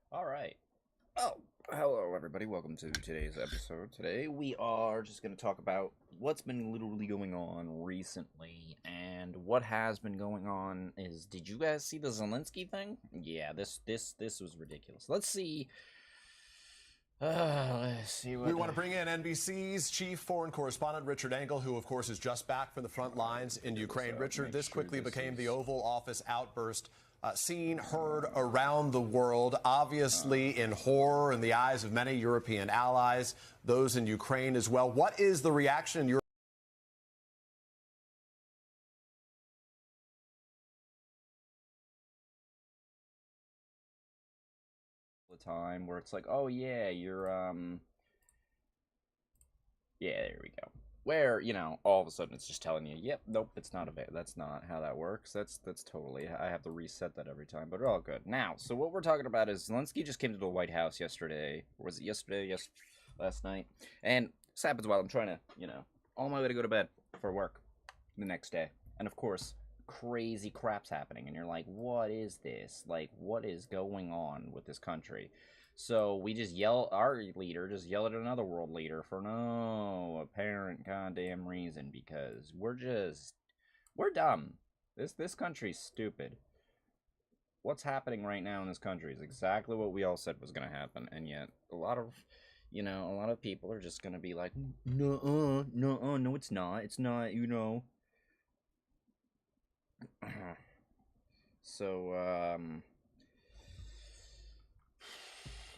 All right. Oh, hello everybody. Welcome to today's episode. Today we are just going to talk about what's been literally going on recently, and what has been going on is, did you guys see the Zelensky thing? Yeah, this was ridiculous. Let's see what We want to bring in NBC's chief foreign correspondent, Richard Engel, who, of course, is just back from the front lines in Ukraine. Richard, this quickly became the Oval Office outburst seen, heard around the world, obviously in horror in the eyes of many European allies, those in Ukraine as well. What is the reaction in Europe? the time where it's like, oh yeah, yeah, there we go. Where, all of a sudden it's just telling you, yep, nope, it's not a bit. That's not how that works. That's totally. I have to reset that every time, but we're all good. Now, so what we're talking about is Zelensky just came to the White House yesterday. Or was it yesterday? Yes, last night. And this happens while I'm trying to, on my way to go to bed for work the next day. And of course, crazy crap's happening. And you're like, what is this? Like, what is going on with this country? So we just our leader just yelled at another world leader for no apparent goddamn reason, because we're dumb. This country's stupid. What's happening right now in this country is exactly what we all said was gonna happen, and yet a lot of people are just gonna be like, no, no, no, it's not. So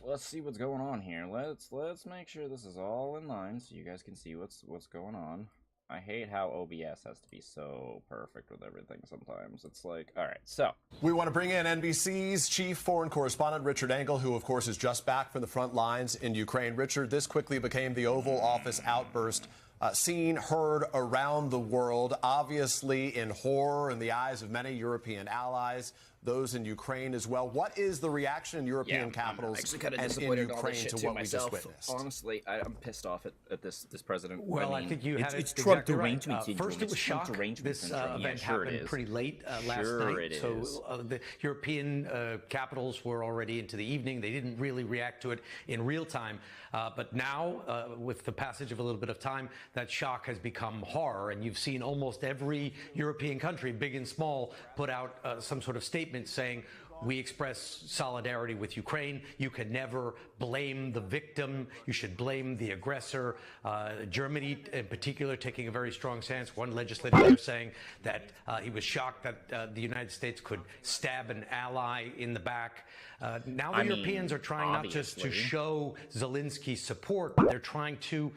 let's see what's going on here. Let's make sure this is all in line so you guys can see what's going on. I hate how OBS has to be so perfect with everything sometimes. It's like, all right, so We want to bring in NBC's chief foreign correspondent, Richard Engel, who, of course, is just back from the front lines in Ukraine. Richard, this quickly became the Oval Office outburst seen, heard around the world, obviously in horror in the eyes of many European allies, those in Ukraine as well. What is the reaction in European capitals and in Ukraine to what we just witnessed? Honestly, I'm pissed off at this president. Well, I think you had it's it Trump exactly right. derangement syndrome. First, it was shock. This event happened pretty late last night, so the European capitals were already into the evening. They didn't really react to it in real time, but now, with the passage of a little bit of time, that shock has become horror, and you've seen almost every European country, big and small, put out some sort of statement saying, we express solidarity with Ukraine. You can never blame the victim. You should blame the aggressor. Germany, in particular, taking a very strong stance. One legislator saying that he was shocked that the United States could stab an ally in the back. Now the Europeans are trying not just to show Zelensky support, but they're trying to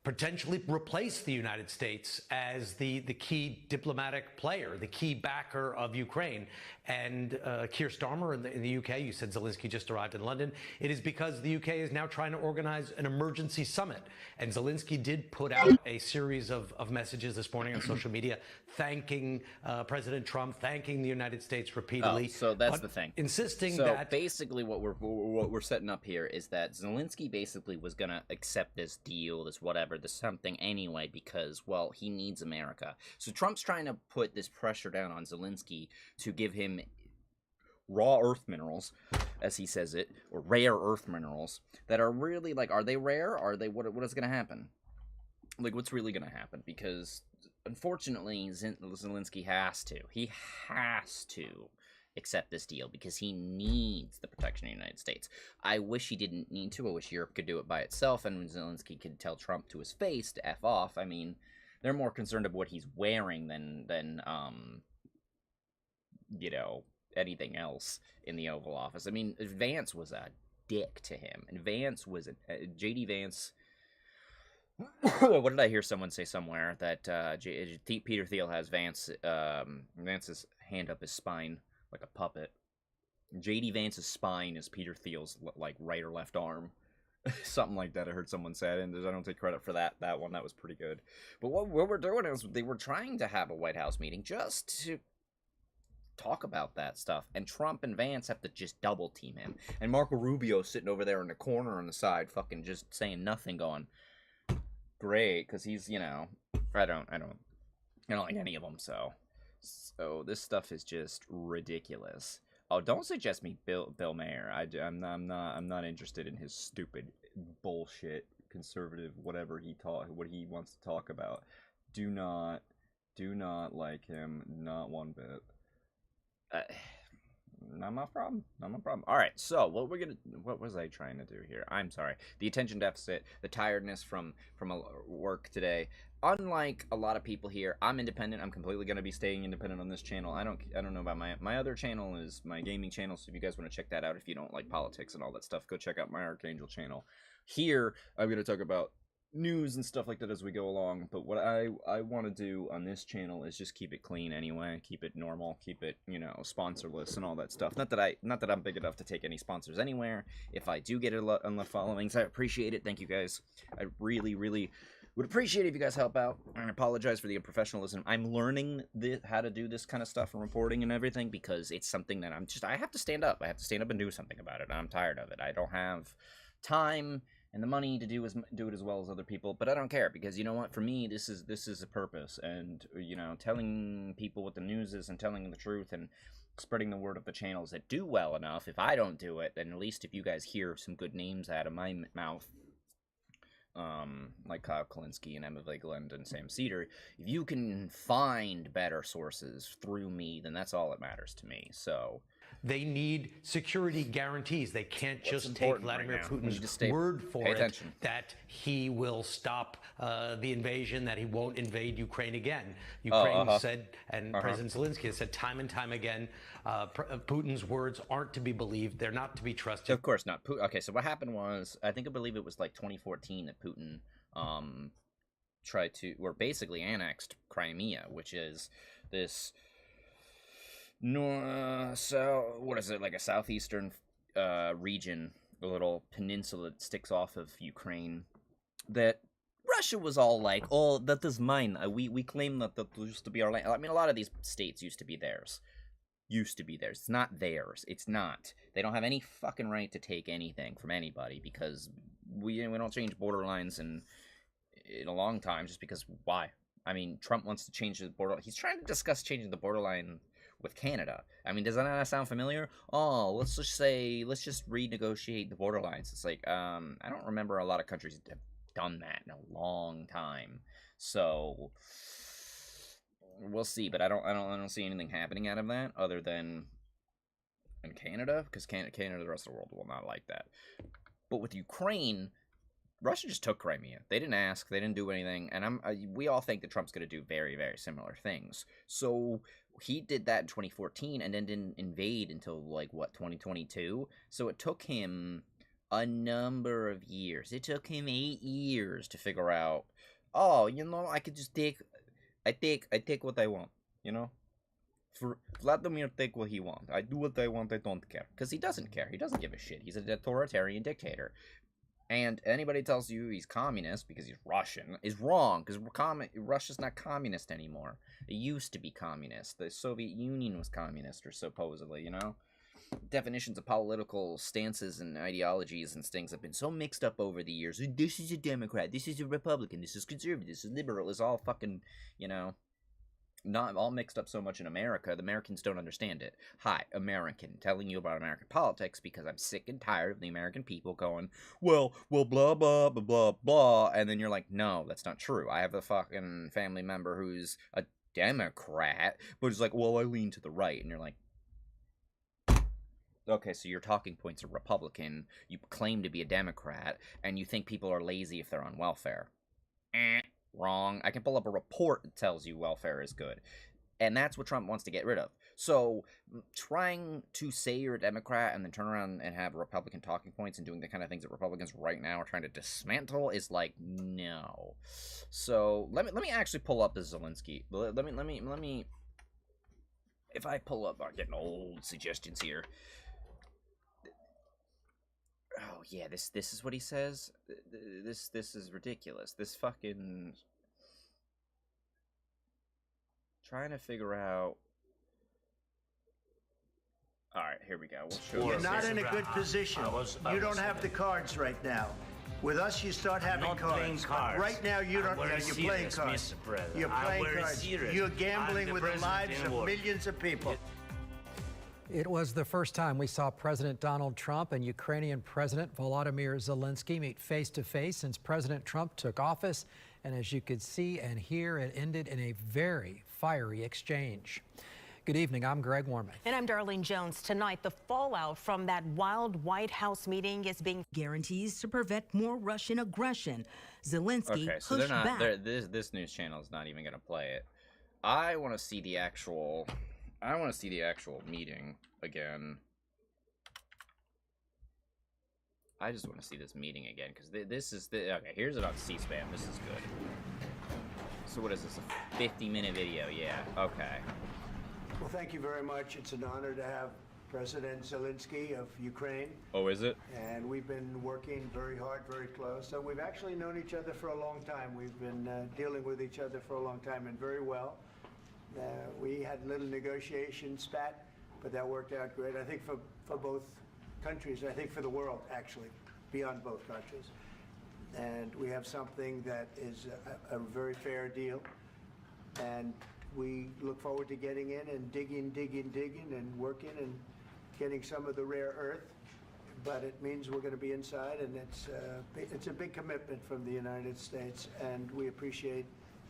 potentially replace the United States as the key diplomatic player, the key backer of Ukraine. And Keir Starmer in the UK, you said Zelensky just arrived in London. It is because the UK is now trying to organize an emergency summit. And Zelensky did put out a series of messages this morning on social media thanking President Trump, thanking the United States repeatedly. So that's the thing. Insisting so that basically what we're setting up here is that Zelensky basically was gonna accept this deal, this whatever, this something anyway, because, well, he needs America. So Trump's trying to put this pressure down on Zelensky to give him raw earth minerals, as he says it, or rare earth minerals that are really, like, are they rare? Are they, what is gonna happen? Like, what's really gonna happen? Because unfortunately, Zelensky has to. He has to accept this deal because he needs the protection of the United States. I wish he didn't need to. I wish Europe could do it by itself, and Zelensky could tell Trump to his face to F off. I mean, they're more concerned about what he's wearing than anything else in the Oval Office. I mean, Vance was a dick to him, and Vance was J.D. Vance. What did I hear someone say somewhere? That Peter Thiel has Vance's hand up his spine like a puppet. J.D. Vance's spine is Peter Thiel's like right or left arm. Something like that I heard someone say, and I don't take credit for that one. That was pretty good. But what we're doing is they were trying to have a White House meeting just to talk about that stuff, and Trump and Vance have to just double team him, and Marco Rubio sitting over there in the corner on the side fucking just saying nothing, going great, because he's, I don't like any of them. So this stuff is just ridiculous. Oh, don't suggest me Bill Mayer. I'm not interested in his stupid bullshit conservative whatever what he wants to talk about. Do not like him, not one bit. Not my problem. Not my problem. All right. So what was I trying to do here? I'm sorry. The attention deficit, the tiredness from work today. Unlike a lot of people here, I'm independent. I'm completely going to be staying independent on this channel. I don't know about my other channel is my gaming channel. So if you guys want to check that out, if you don't like politics and all that stuff, go check out my Archangel channel. Here, I'm going to talk about news and stuff like that as we go along, but what I want to do on this channel is just keep it clean anyway, keep it normal, keep it, you know, sponsorless and all that stuff. Not that I'm big enough to take any sponsors anywhere. If I do get enough followings, I appreciate it. Thank you guys. I really would appreciate it if you guys help out. I apologize for the unprofessionalism. I'm learning how to do this kind of stuff and reporting and everything because it's something that I have to stand up. I have to stand up and do something about it. I'm tired of it. I don't have time and the money to do it as well as other people, but I don't care because you know what? For me, this is a purpose, and you know, telling people what the news is and telling them the truth and spreading the word of the channels that do well enough. If I don't do it, then at least if you guys hear some good names out of my mouth, like Kyle Kalinske and Emma Vigeland and Sam Cedar, if you can find better sources through me, then that's all that matters to me. So. They need security guarantees. They can't just take Vladimir Putin's word for it that he will stop the invasion, that he won't invade Ukraine again. Ukraine said, and President Zelensky has said time and time again, Putin's words aren't to be believed. They're not to be trusted. Of course not. Okay, so what happened was, I believe it was like 2014 that Putin basically annexed Crimea, which is this... So what is it, like a southeastern region, a little peninsula that sticks off of Ukraine, that Russia was all like, oh, that is mine. We claim that used to be our land. I mean, a lot of these states used to be theirs. It's not theirs. It's not. They don't have any fucking right to take anything from anybody because we don't change border lines in a long time just because why? I mean, Trump wants to change the border. He's trying to discuss changing the borderline with Canada. I mean, does that not sound familiar? Oh, let's just renegotiate the borderlines. It's like, I don't remember a lot of countries have done that in a long time. So we'll see, but I don't see anything happening out of that other than in Canada, because Canada, the rest of the world will not like that. But with Ukraine, Russia just took Crimea. They didn't ask. They didn't do anything. And we all think that Trump's going to do very, very similar things. So he did that in 2014 and then didn't invade until, 2022? So it took him a number of years. It took him 8 years to figure out, oh, you know, I could just take what I want, you know? For Vladimir, take what he wants. I do what I want. I don't care. Because he doesn't care. He doesn't give a shit. He's an authoritarian dictator. And anybody tells you he's communist because he's Russian is wrong, because Russia's not communist anymore. It used to be communist. The Soviet Union was communist, or supposedly, you know? Definitions of political stances and ideologies and things have been so mixed up over the years. This is a Democrat, this is a Republican, this is conservative, this is liberal. It's all fucking, you know, not all mixed up so much in America. The Americans don't understand it. Hi, American, telling you about American politics because I'm sick and tired of the American people going, well, blah, blah, blah, blah, blah, and then you're like, no, that's not true. I have a fucking family member who's a Democrat, but it's like, well, I lean to the right, and you're like, okay, so your talking points are Republican, you claim to be a Democrat, and you think people are lazy if they're on welfare. Wrong. I can pull up a report that tells you welfare is good. And that's what Trump wants to get rid of. So trying to say you're a Democrat and then turn around and have Republican talking points and doing the kind of things that Republicans right now are trying to dismantle is like, no. So let me actually pull up the Zelensky. Let me if I pull up, I'm getting old suggestions here. Oh yeah, this is what he says. This is ridiculous. This fucking trying to figure out. All right, here we go. We'll show You're not in a good position. You don't have the cards right now. With us, you start having cards. Right now, you don't. You're playing cards. You're playing cards. You're gambling with the lives of millions of people. It was the first time we saw President Donald Trump and Ukrainian President Volodymyr Zelensky meet face-to-face since President Trump took office. And as you could see and hear, it ended in a very fiery exchange. Good evening, I'm Greg Warman. And I'm Darlene Jones. Tonight, the fallout from that wild White House meeting is being guarantees to prevent more Russian aggression. Zelensky okay, so pushed they're not, back. this news channel is not even going to play it. I want to see the actual meeting again. I just want to see this meeting again, because this is the, okay, here's it on C-SPAN. This is good. So what is this, a 50-minute video? Yeah, okay. Well, thank you very much. It's an honor to have President Zelensky of Ukraine. Oh, is it? And we've been working very hard, very close. So we've actually known each other for a long time. We've been dealing with each other for a long time, and very well. We had a little negotiation spat, but that worked out great. I think for both countries, I think for the world, actually, beyond both countries. And we have something that is a very fair deal. And we look forward to getting in and digging and working and getting some of the rare earth. But it means we're going to be inside, and it's a big commitment from the United States, and we appreciate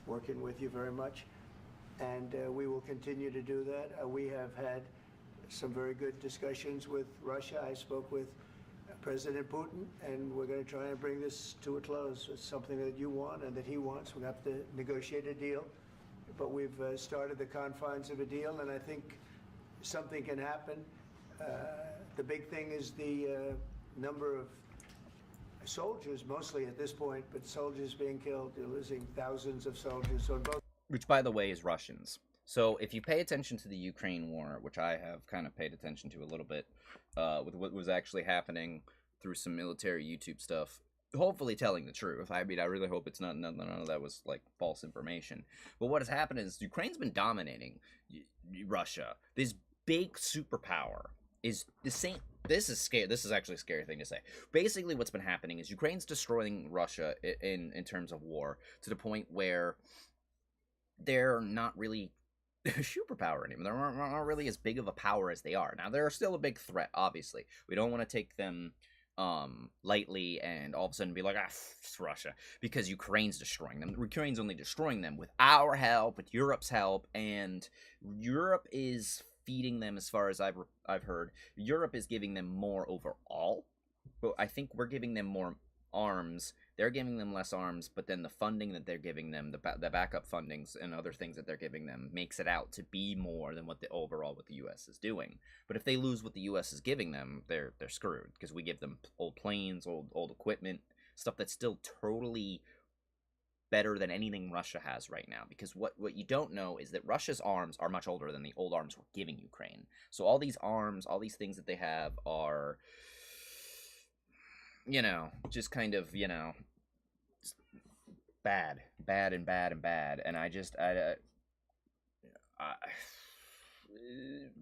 working with you very much. And we will continue to do that. We have had some very good discussions with Russia. I spoke with President Putin, and we're going to try and bring this to a close. It's something that you want and that he wants. We have to negotiate a deal, but we've started the confines of a deal, and I think something can happen. The big thing is the number of soldiers, mostly at this point, but soldiers being killed. They're losing thousands of soldiers. So both. Which, by the way, is Russians. So if you pay attention to the Ukraine war, which I have kind of paid attention to a little bit, with what was actually happening through some military YouTube stuff, hopefully telling the truth. I mean, I really hope it's not none of that was like false information. But what has happened is Ukraine's been dominating Russia. This big superpower is the same. This is scary. This is actually a scary thing to say. Basically, what's been happening is Ukraine's destroying Russia in terms of war to the point where they're not really a superpower anymore. They're not really as big of a power as they are. Now, they're still a big threat, obviously. We don't want to take them lightly and all of a sudden be like, it's Russia, because Ukraine's destroying them. Ukraine's only destroying them with our help, with Europe's help, and Europe is feeding them, as far as I've heard. Europe is giving them more overall, but I think we're giving them more arms. They're giving them less arms, but then the funding that they're giving them, the backup fundings and other things that they're giving them, makes it out to be more than what the U.S. is doing. But if they lose what the U.S. is giving them, they're screwed, because we give them old planes, old equipment, stuff that's still totally better than anything Russia has right now. Because what you don't know is that Russia's arms are much older than the old arms we're giving Ukraine. So all these arms, all these things that they have are, just kind of, bad. And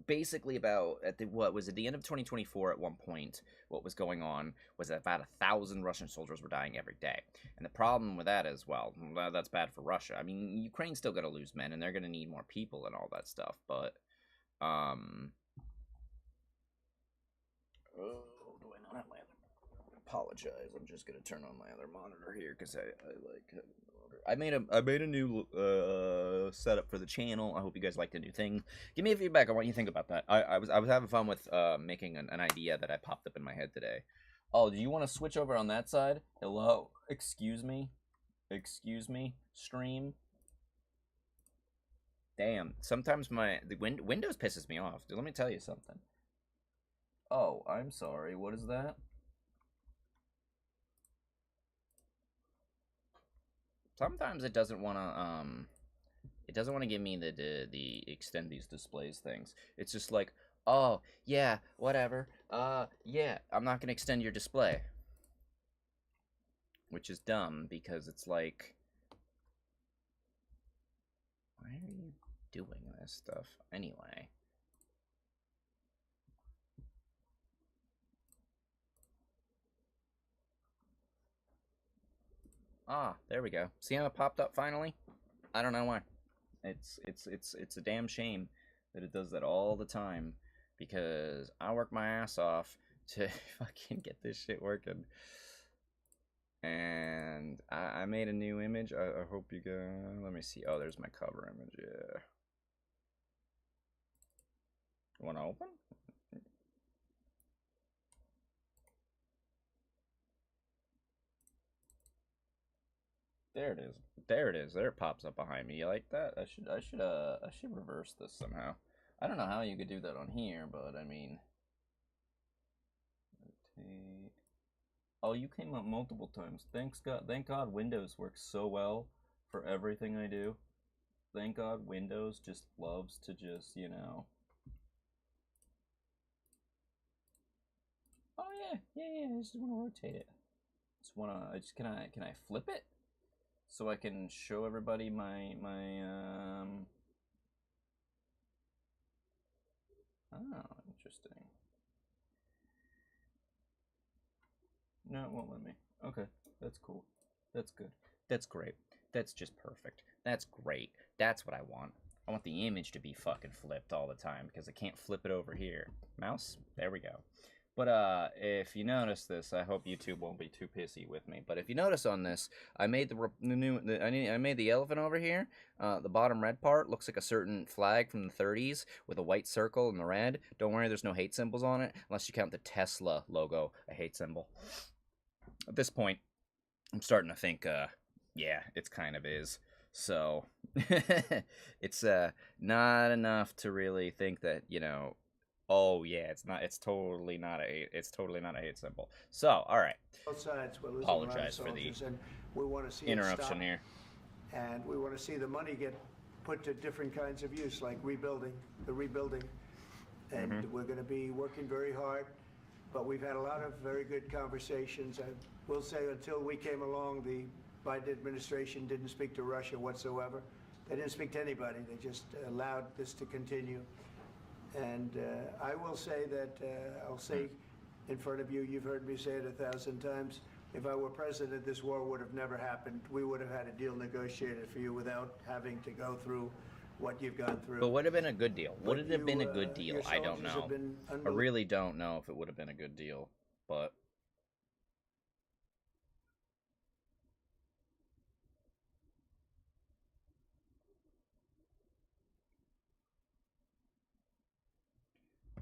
basically what was at the end of 2024 at one point, what was going on was that about 1,000 Russian soldiers were dying every day. And the problem with that is, well, that's bad for Russia. I mean, Ukraine's still going to lose men, and they're going to need more people and all that stuff, but, do I not have my other? Apologize. I'm just gonna turn on my other monitor here because I made a new setup for the channel. I hope you guys like the new thing. Give me a feedback on what you think about that. I was having fun with making an idea that I popped up in my head today. Oh, do you want to switch over on that side? Hello, excuse me, stream. Damn. Sometimes the Windows pisses me off. Dude, let me tell you something. Oh, I'm sorry. What is that? Sometimes it doesn't want to give me the extend these displays things. It's just like, oh yeah, whatever. Yeah, I'm not gonna extend your display, which is dumb because it's like, why are you doing this stuff anyway? Ah, there we go. See how it popped up finally? I don't know why. It's a damn shame that it does that all the time. because I work my ass off to fucking get this shit working. And I made a new image. I hope you guys... Let me see. Oh, there's my cover image. Yeah. Want to open? There it is. There it is. There it pops up behind me. You like that? I should reverse this somehow. I don't know how you could do that on here, but I mean, rotate. Oh, you came up multiple times. Thank God Windows works so well for everything I do. Thank God Windows just loves to just, you know. Oh yeah. I just want to rotate it. Can I flip it so I can show everybody my Oh, interesting. No, it won't let me. Okay, that's cool. That's good. That's great. That's just perfect. That's great. That's what I want. I want the image to be fucking flipped all the time because I can't flip it over here. Mouse? There we go. But if you notice this, I hope YouTube won't be too pissy with me. But if you notice on this, I made I made the elephant over here. The bottom red part looks like a certain flag from the 30s with a white circle in the red. Don't worry, there's no hate symbols on it unless you count the Tesla logo a hate symbol. At this point, I'm starting to think, yeah, it's kind of is. So it's not enough to really think that, you know. Oh yeah, it's totally not a hate symbol. So, all right. Both sides. Apologize for the we want to see interruption here. And we want to see the money get put to different kinds of use, like rebuilding. And we're going to be working very hard. But we've had a lot of very good conversations. I will say until we came along, the Biden administration didn't speak to Russia whatsoever. They didn't speak to anybody. They just allowed this to continue. And I will say that, I'll say in front of you, you've heard me say it 1,000 times, if I were president, this war would have never happened. We would have had a deal negotiated for you without having to go through what you've gone through. But would it have been a good deal? Would it have been a good deal? I don't know. I really don't know if it would have been a good deal, but...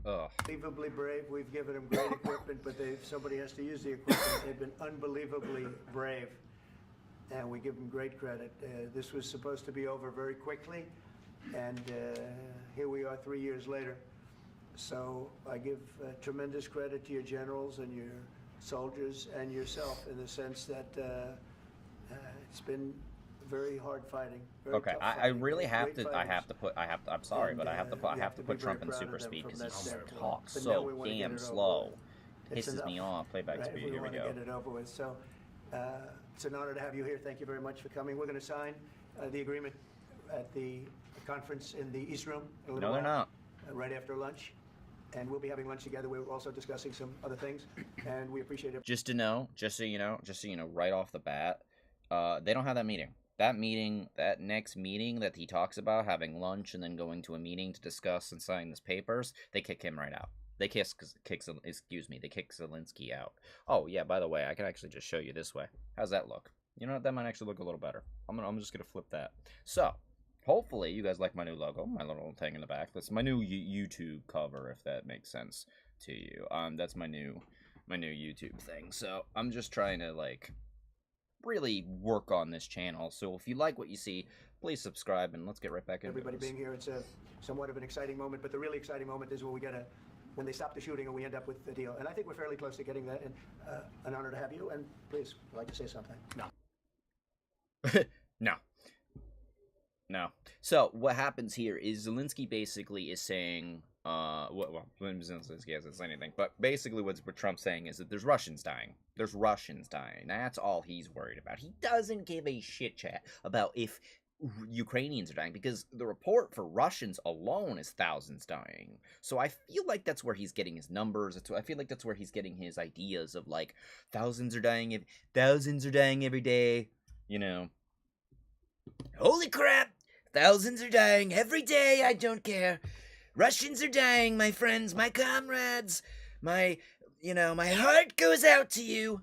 Unbelievably brave. We've given them great equipment, but somebody has to use the equipment. They've been unbelievably brave, and we give them great credit. This was supposed to be over very quickly, and here we are 3 years later. So I give tremendous credit to your generals and your soldiers and yourself in the sense that it's been very hard fighting. Okay, I really have to. I'm sorry, but I have to put Trump in super speed because he talks so damn slow. Pisses me off. Playback speed. Here we go. Get it over with. So it's an honor to have you here. Thank you very much for coming. We're going to sign the agreement at the conference in the East Room. No, they're not. Right after lunch. And we'll be having lunch together. We're also discussing some other things, and we appreciate it. Just so you know, right off the bat, they don't have that meeting. That next meeting that he talks about, having lunch and then going to a meeting to discuss and sign his papers, they kick him right out. They kick Zelensky out. Oh yeah, by the way, I can actually just show you this way. How's that look? You know what? That might actually look a little better. I'm just gonna flip that. So, hopefully you guys like my new logo, my little thing in the back. That's my new YouTube cover, if that makes sense to you. That's my new YouTube thing. So I'm just trying to like really work on this channel. So if you like what you see, please subscribe and let's get right back into everybody being here. It's a somewhat of an exciting moment, but the really exciting moment is when they stop the shooting and we end up with the deal. And I think we're fairly close to getting that. And an honor to have you. And please, I'd like to say something. No. So what happens here is Zelensky basically is saying, Zelensky hasn't said anything, but basically what Trump's saying is that there's Russians dying. That's all he's worried about. He doesn't give a shit chat about if Ukrainians are dying, because the report for Russians alone is thousands dying. So I feel like that's where he's getting his numbers. I feel like that's where he's getting his ideas of like thousands are dying every day. You know, holy crap, thousands are dying every day. I don't care. Russians are dying, my friends, my comrades, my heart goes out to you.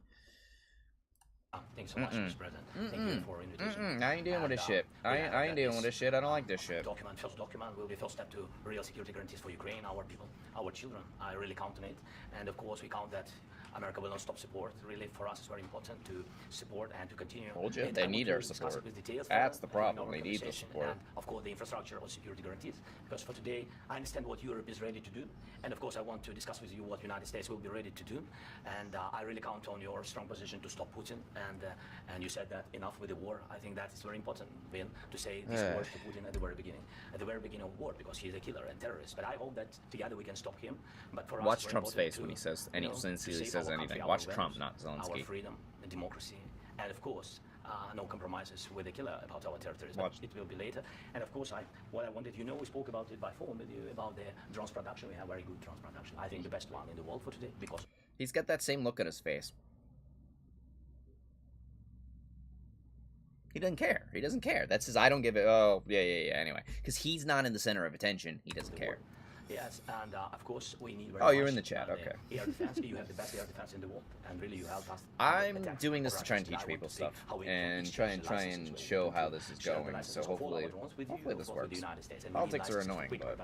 Thanks so much, Mr. President. Thank you for invitation. I ain't dealing with this shit. I ain't dealing with this shit. I don't like this shit. First document will be first step to real security guarantees for Ukraine, our people, our children. I really count on it. And of course, we count that America will not stop support. Really, for us, it's very important to support and to continue. Told you, they need our support. That's the problem. They need the support. And of course, the infrastructure of security guarantees. Because for today, I understand what Europe is ready to do. And of course, I want to discuss with you what the United States will be ready to do. And I really count on your strong position to stop Putin. And you said that enough with the war. I think that is very important, Vin, to say these words to Putin at the very beginning of war, because he's a killer and terrorist. But I hope that together we can stop him. But for watch us, Trump's face when he says since he says anything. Watch Trump, not Zelensky. Our freedom, democracy, and of course, no compromises with the killer about our territories. But it will be later. And of course, what I wanted, we spoke about it by phone with you about the drones production. We have very good drones production. I think the best one in the world for today, because he's got that same look on his face. He doesn't care. He doesn't care. That's his I don't give it. Oh, yeah. Anyway, because he's not in the center of attention. He doesn't care. Yes, and of course we need. Oh, you're in the chat. Okay. Air defense. You have the best air defense in the world, and really you help us. I'm doing this to try and teach people stuff and try and show how this is going. So hopefully this works. Politics are annoying, but.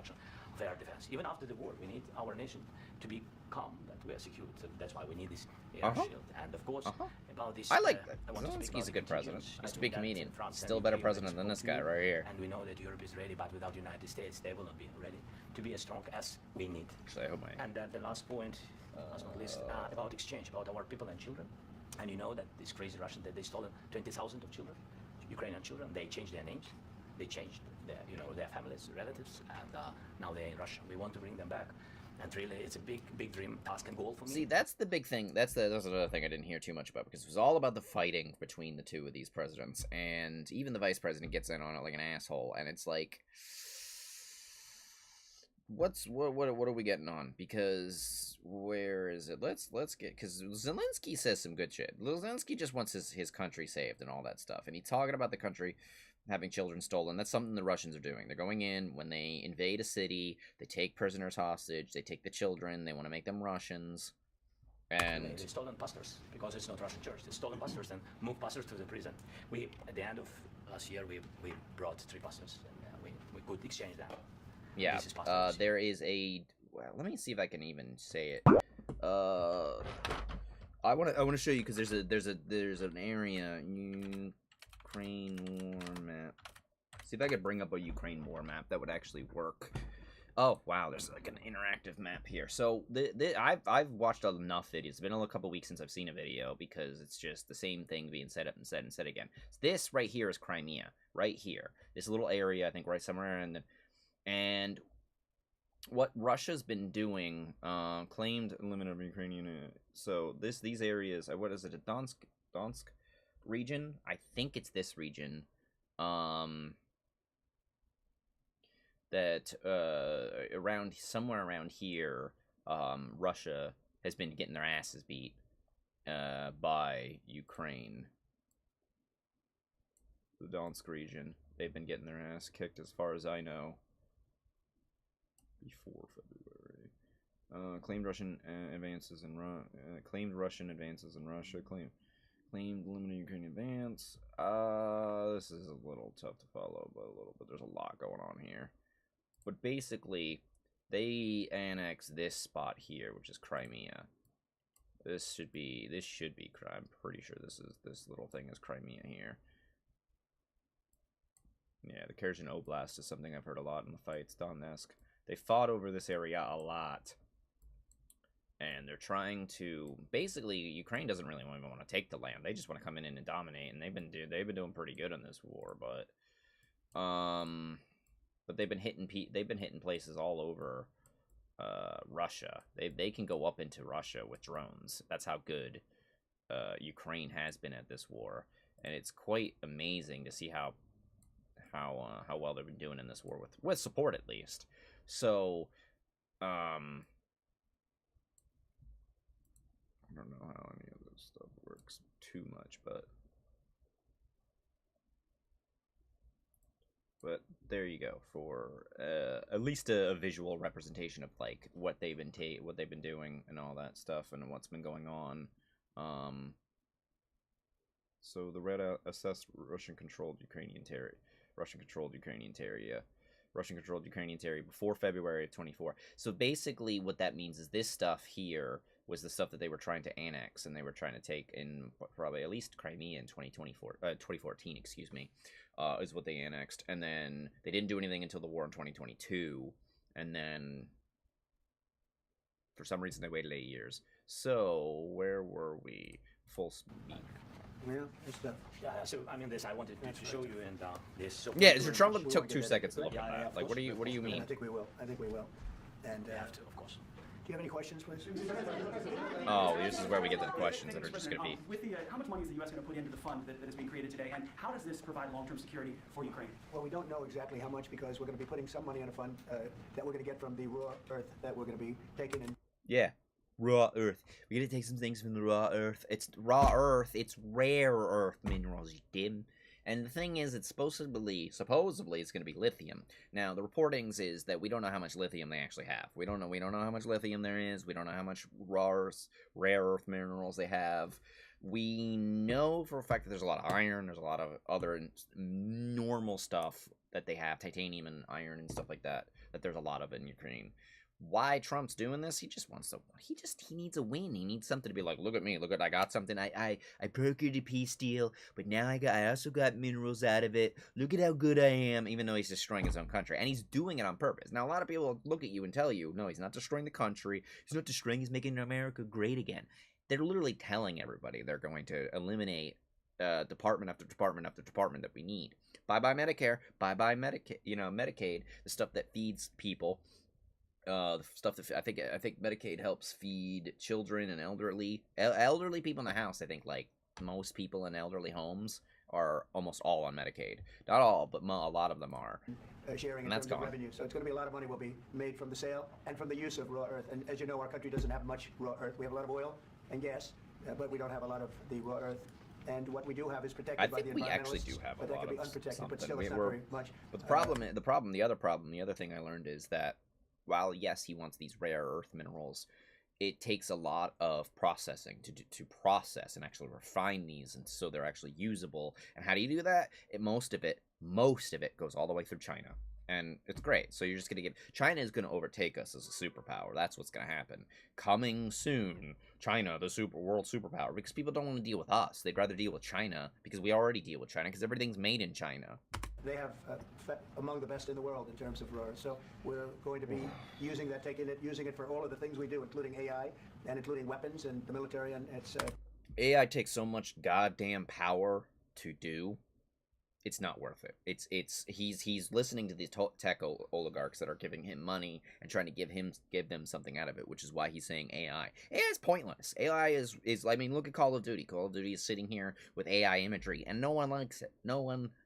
Of air defense. Even after the war, we need our nation to be calm, that we are secure. So that's why we need this air shield. And of course, about this. I like that. Zelensky's a good president. Used to be a comedian. Still a better president than this guy right here. And we know that Europe is ready, but without the United States, they will not be ready to be as strong as we need. Actually, I hope and the last point, last not least, about exchange, about our people and children. And you know that this crazy Russian, that they stolen 20,000 of children, Ukrainian children. They changed their names. They changed their families, relatives, and now they're in Russia. We want to bring them back. And really, it's a big dream, task, and goal for me. See, that's the big thing. That's another thing I didn't hear too much about, because it was all about the fighting between the two of these presidents, and even the vice president gets in on it like an asshole, and it's like, what are we getting on? Because where is it? Let's get, because Zelensky says some good shit. Zelensky just wants his country saved and all that stuff, and he's talking about the country having children stolen. That's something the Russians are doing. They're going in, when they invade a city, they take prisoners hostage, they take the children, they want to make them Russians. And they stolen pastors, because it's not Russian church. They stolen pastors and moved pastors to the prison. We, at the end of last year, we brought 3 pastors, and we could exchange them. Yeah, there is a, well, let me see if I can even say it. I want to show you, because there's an area, Ukraine war map. See if I could bring up a Ukraine war map that would actually work. Oh wow, there's like an interactive map here. So I've watched enough videos. It's been a couple weeks since I've seen a video, because it's just the same thing being said up and said again. This right here is Crimea, right here. This little area, I think, right somewhere in the, and what Russia's been doing, claimed limit of Ukrainian. So these areas, what is it? A Donsk region? I think it's this region. That somewhere around here, Russia has been getting their asses beat by Ukraine. The Donsk region, they've been getting their ass kicked, as far as I know. Before February, claimed Russian advances in Russia. Claimed limited Ukrainian advance. This is a little tough to follow, but there's a lot going on here. But basically, they annex this spot here, which is Crimea. This should be I'm pretty sure this little thing is Crimea here. Yeah, the Kherson Oblast is something I've heard a lot in the fights. Donetsk. They fought over this area a lot. And they're trying to, basically, Ukraine doesn't really even want to take the land. They just want to come in and dominate, and they've been doing pretty good in this war, but they've been hitting places all over Russia. They can go up into Russia with drones. That's how good Ukraine has been at this war, and it's quite amazing to see how well they've been doing in this war with support, at least. So I don't know how any of this stuff works too much, but But there you go for at least a visual representation of like what they've been doing and all that stuff and what's been going on. So the Red assessed Russian-controlled Ukrainian territory. Russian-controlled Ukrainian territory before February of 24. So basically what that means is this stuff here was the stuff that they were trying to annex, and they were trying to take in probably at least Crimea in 2014, excuse me, is what they annexed. And then they didn't do anything until the war in 2022. And then for some reason they waited 8 years. So where were we? Full speak. Yeah, good stuff. Yeah, so I mean, this I wanted to show you, and this. So yeah, so Trump took 2 seconds to look at that. Like, what do you mean? I think we will. And we have to, of course. Do you have any questions, please? Oh, this is where we get to the questions that are just going to be. With the, how much money is the U.S. going to put into the fund that is being created today, and how does this provide long-term security for Ukraine? Well, we don't know exactly how much because we're going to be putting some money in a fund that we're going to get from the raw earth that we're going to be taking in. Yeah. Raw earth. We're gonna take some things from the raw earth. It's raw earth. It's rare earth minerals, you dim. And the thing is, it's supposedly it's gonna be lithium. Now, the reportings is that we don't know how much lithium they actually have. We don't know how much lithium there is. We don't know how much rare earth minerals they have. We know for a fact that there's a lot of iron. There's a lot of other normal stuff that they have, titanium and iron and stuff like that. That there's a lot of in Ukraine. Why Trump's doing this? He just wants to. He needs a win. He needs something to be like, look at me, look at I got something. I brokered a peace deal, but now I also got minerals out of it. Look at how good I am. Even though he's destroying his own country, and he's doing it on purpose. Now a lot of people will look at you and tell you, no, he's not destroying the country. He's not destroying. He's making America great again. They're literally telling everybody they're going to eliminate department after department after department that we need. Bye bye Medicare. Bye bye Medicaid. Medicaid, the stuff that feeds people. The stuff that I think Medicaid helps feed children and elderly people in the house. I think like most people in elderly homes are almost all on Medicaid. Not all, but a lot of them are. Sharing in terms of revenue. So it's going to be a lot of money will be made from the sale and from the use of raw earth. And as you know, our country doesn't have much raw earth. We have a lot of oil and gas, but we don't have a lot of the raw earth. And what we do have is protected by the environmentalists. I think we actually do have a lot of unprotected, something. But still, it's not very much. But the other thing I learned is that while yes, he wants these rare earth minerals, it takes a lot of processing to process and actually refine these, and so they're actually usable. And how do you do that? Most of it goes all the way through China, and it's great. So you're just gonna China is gonna overtake us as a superpower. That's what's gonna happen. Coming soon, China, the world superpower, because people don't want to deal with us. They'd rather deal with China because we already deal with China because everything's made in China. They have among the best in the world in terms of raw earth. So we're going to be using that, using it for all of the things we do, including AI and including weapons and the military. And it's AI takes so much goddamn power to do. It's not worth it. He's listening to these tech oligarchs that are giving him money and trying to give them something out of it, which is why he's saying AI. AI is pointless. AI is I mean, look at Call of Duty. Call of Duty is sitting here with AI imagery, and no one likes it.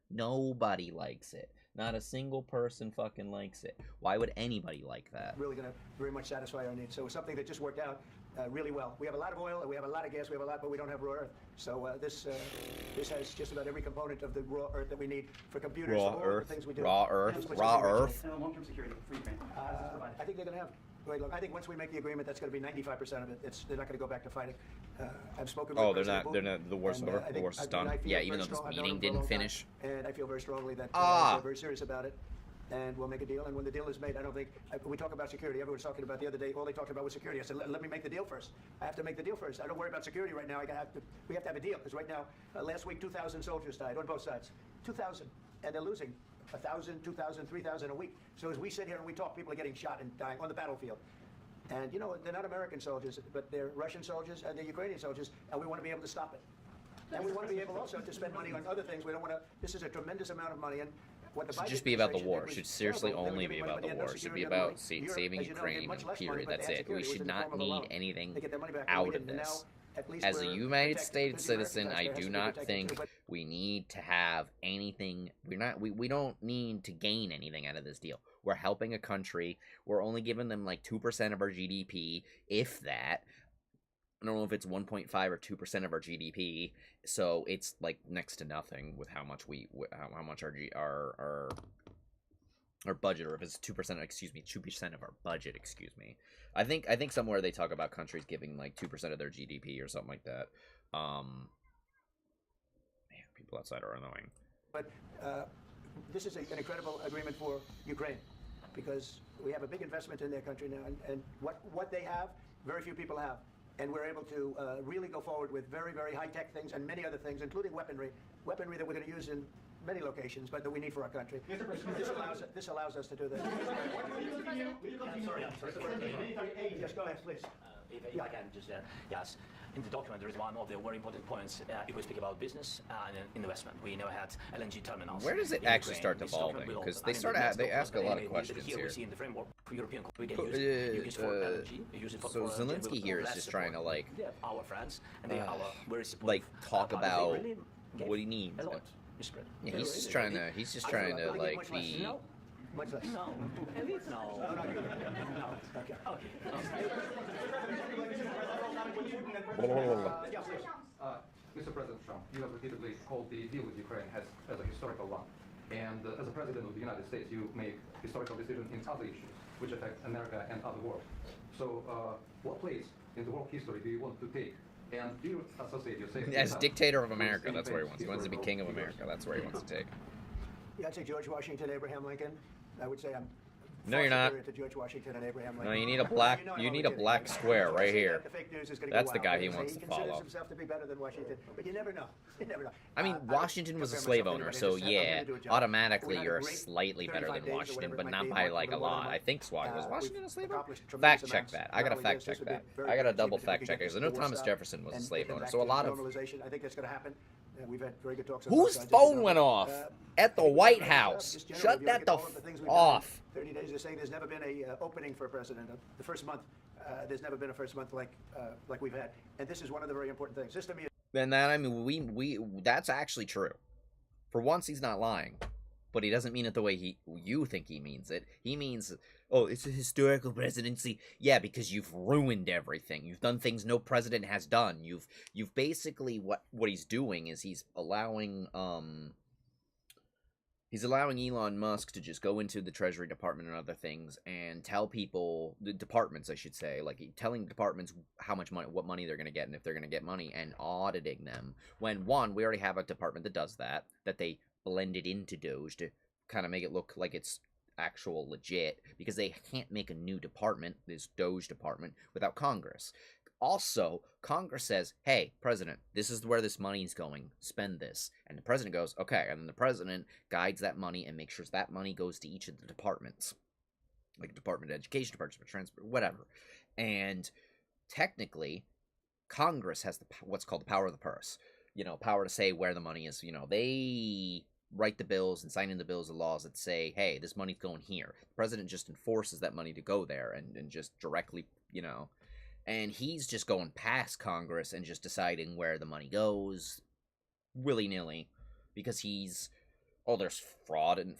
Nobody likes it. Not a single person fucking likes it. Why would anybody like that? Really going to very much satisfy our needs. So it's something that just worked out really well. We have a lot of oil, we have a lot of gas, we have a lot, but we don't have raw earth. So this has just about every component of the raw earth that we need for computers, for all the things we do. Raw earth. And long-term security for Ukraine. I think they're going to have. Wait, look, I think once we make the agreement, that's going to be 95% of it. They're not going to go back to fighting. I've spoken with They're not. The war's over. The war's done. Yeah, even though this meeting didn't finish. And I feel very strongly that they're very serious about it. And we'll make a deal. And when the deal is made, I don't think we talk about security. Everyone's talking about the other day. All they talked about was security. I said, let me make the deal first. I have to make the deal first. I don't worry about security right now. We have to have a deal because right now, last week 2,000 soldiers died on both sides. 2,000, and they're losing 1,000, 2,000, 3,000 a week. So as we sit here and we talk, people are getting shot and dying on the battlefield. And you know, they're not American soldiers, but they're Russian soldiers and they're Ukrainian soldiers, and we want to be able to stop it. And we want to be able also to spend money on other things. We don't want to. This is a tremendous amount of money, and what the should just be about the war. It should seriously only be about the war. It should be about saving Ukraine. Period. That's it. We should not need anything out of this. As a United States citizen, I do not think we need to have anything. We don't need to gain anything out of this deal. We're helping a country. We're only giving them like 2% of our GDP, if that. I don't know if it's 1.5 or 2% of our GDP, so it's like next to nothing with how much how much our budget, or if it's 2%, excuse me, 2% of our budget, excuse me. I think somewhere they talk about countries giving like 2% of their GDP or something like that. Man, people outside are annoying. But this is an incredible agreement for Ukraine, because we have a big investment in their country now, and what they have, very few people have. And we're able to really go forward with very, very high-tech things and many other things, including weaponry that we're going to use in many locations, but that we need for our country. This allows us to do this. I'm sorry. Yes, go ahead, please. If I can just, yes. In the document, there is one of the very important points. If we speak about business and investment, we now had LNG terminals. Where does it actually start devolving? Because they ask a lot of questions here. We see in the framework European we can use for LNG. Use it for Zelensky here is just trying to like our friends and they are very supportive. Like talk about what he needs. Yeah, he's just trying to like be. Much less. No. Mr. President Trump, you have repeatedly called the deal with Ukraine as a historical one. And as a president of the United States, you make historical decisions in other issues which affect America and other world. So what place in the world history do you want to take? And do you associate yourself as dictator of America? That's where he wants. He wants to be king of America. That's where he wants to take. Yeah, I'd say George Washington, Abraham Lincoln. I would say I'm. No, you're not. To George Washington and Abraham Lincoln. No, you need a black. You need a black square right here. That's the guy he wants to He follow. considers himself to be better than Washington, but you never know. You never know. I mean, Washington was a slave owner, so yeah, automatically you're slightly better than Washington, but not by like a lot. I think was Washington a slave owner? Fact check that. I gotta fact check that. I gotta double fact check it because I know Thomas Jefferson was a slave owner, so a lot of. I think that's going to happen. We've had very good talks. Whose phone went off at the White House? Shut that the off. 30 days. They're saying there's never been a opening for a president. The first month, there's never been a first month like we've had, and this is one of the very important things. This to me. And that, I mean, we that's actually true. For once, he's not lying, but he doesn't mean it the way you think he means it. He means, oh, it's a historical presidency. Yeah, because you've ruined everything. You've done things no president has done. You've basically what he's doing is he's allowing Elon Musk to just go into the Treasury Department and other things and tell people, the departments, I should say, like telling departments how much money, what money they're going to get and if they're going to get money, and auditing them. When one, we already have a department that does that they blended into Doge to kind of make it look like it's actual legit, because they can't make a new department, this Doge department, without Congress. Also, Congress says, hey, president, this is where this money is going. Spend this. And the president goes, okay. And then the president guides that money and makes sure that money goes to each of the departments. Like Department of Education, Department of Transport, whatever. And technically, Congress has what's called the power of the purse. You know, power to say where the money is. You know, they write the bills and sign in the bills and laws that say, hey, this money's going here. The president just enforces that money to go there and just directly, you know. And he's just going past Congress and just deciding where the money goes willy-nilly, because he's, oh, there's fraud and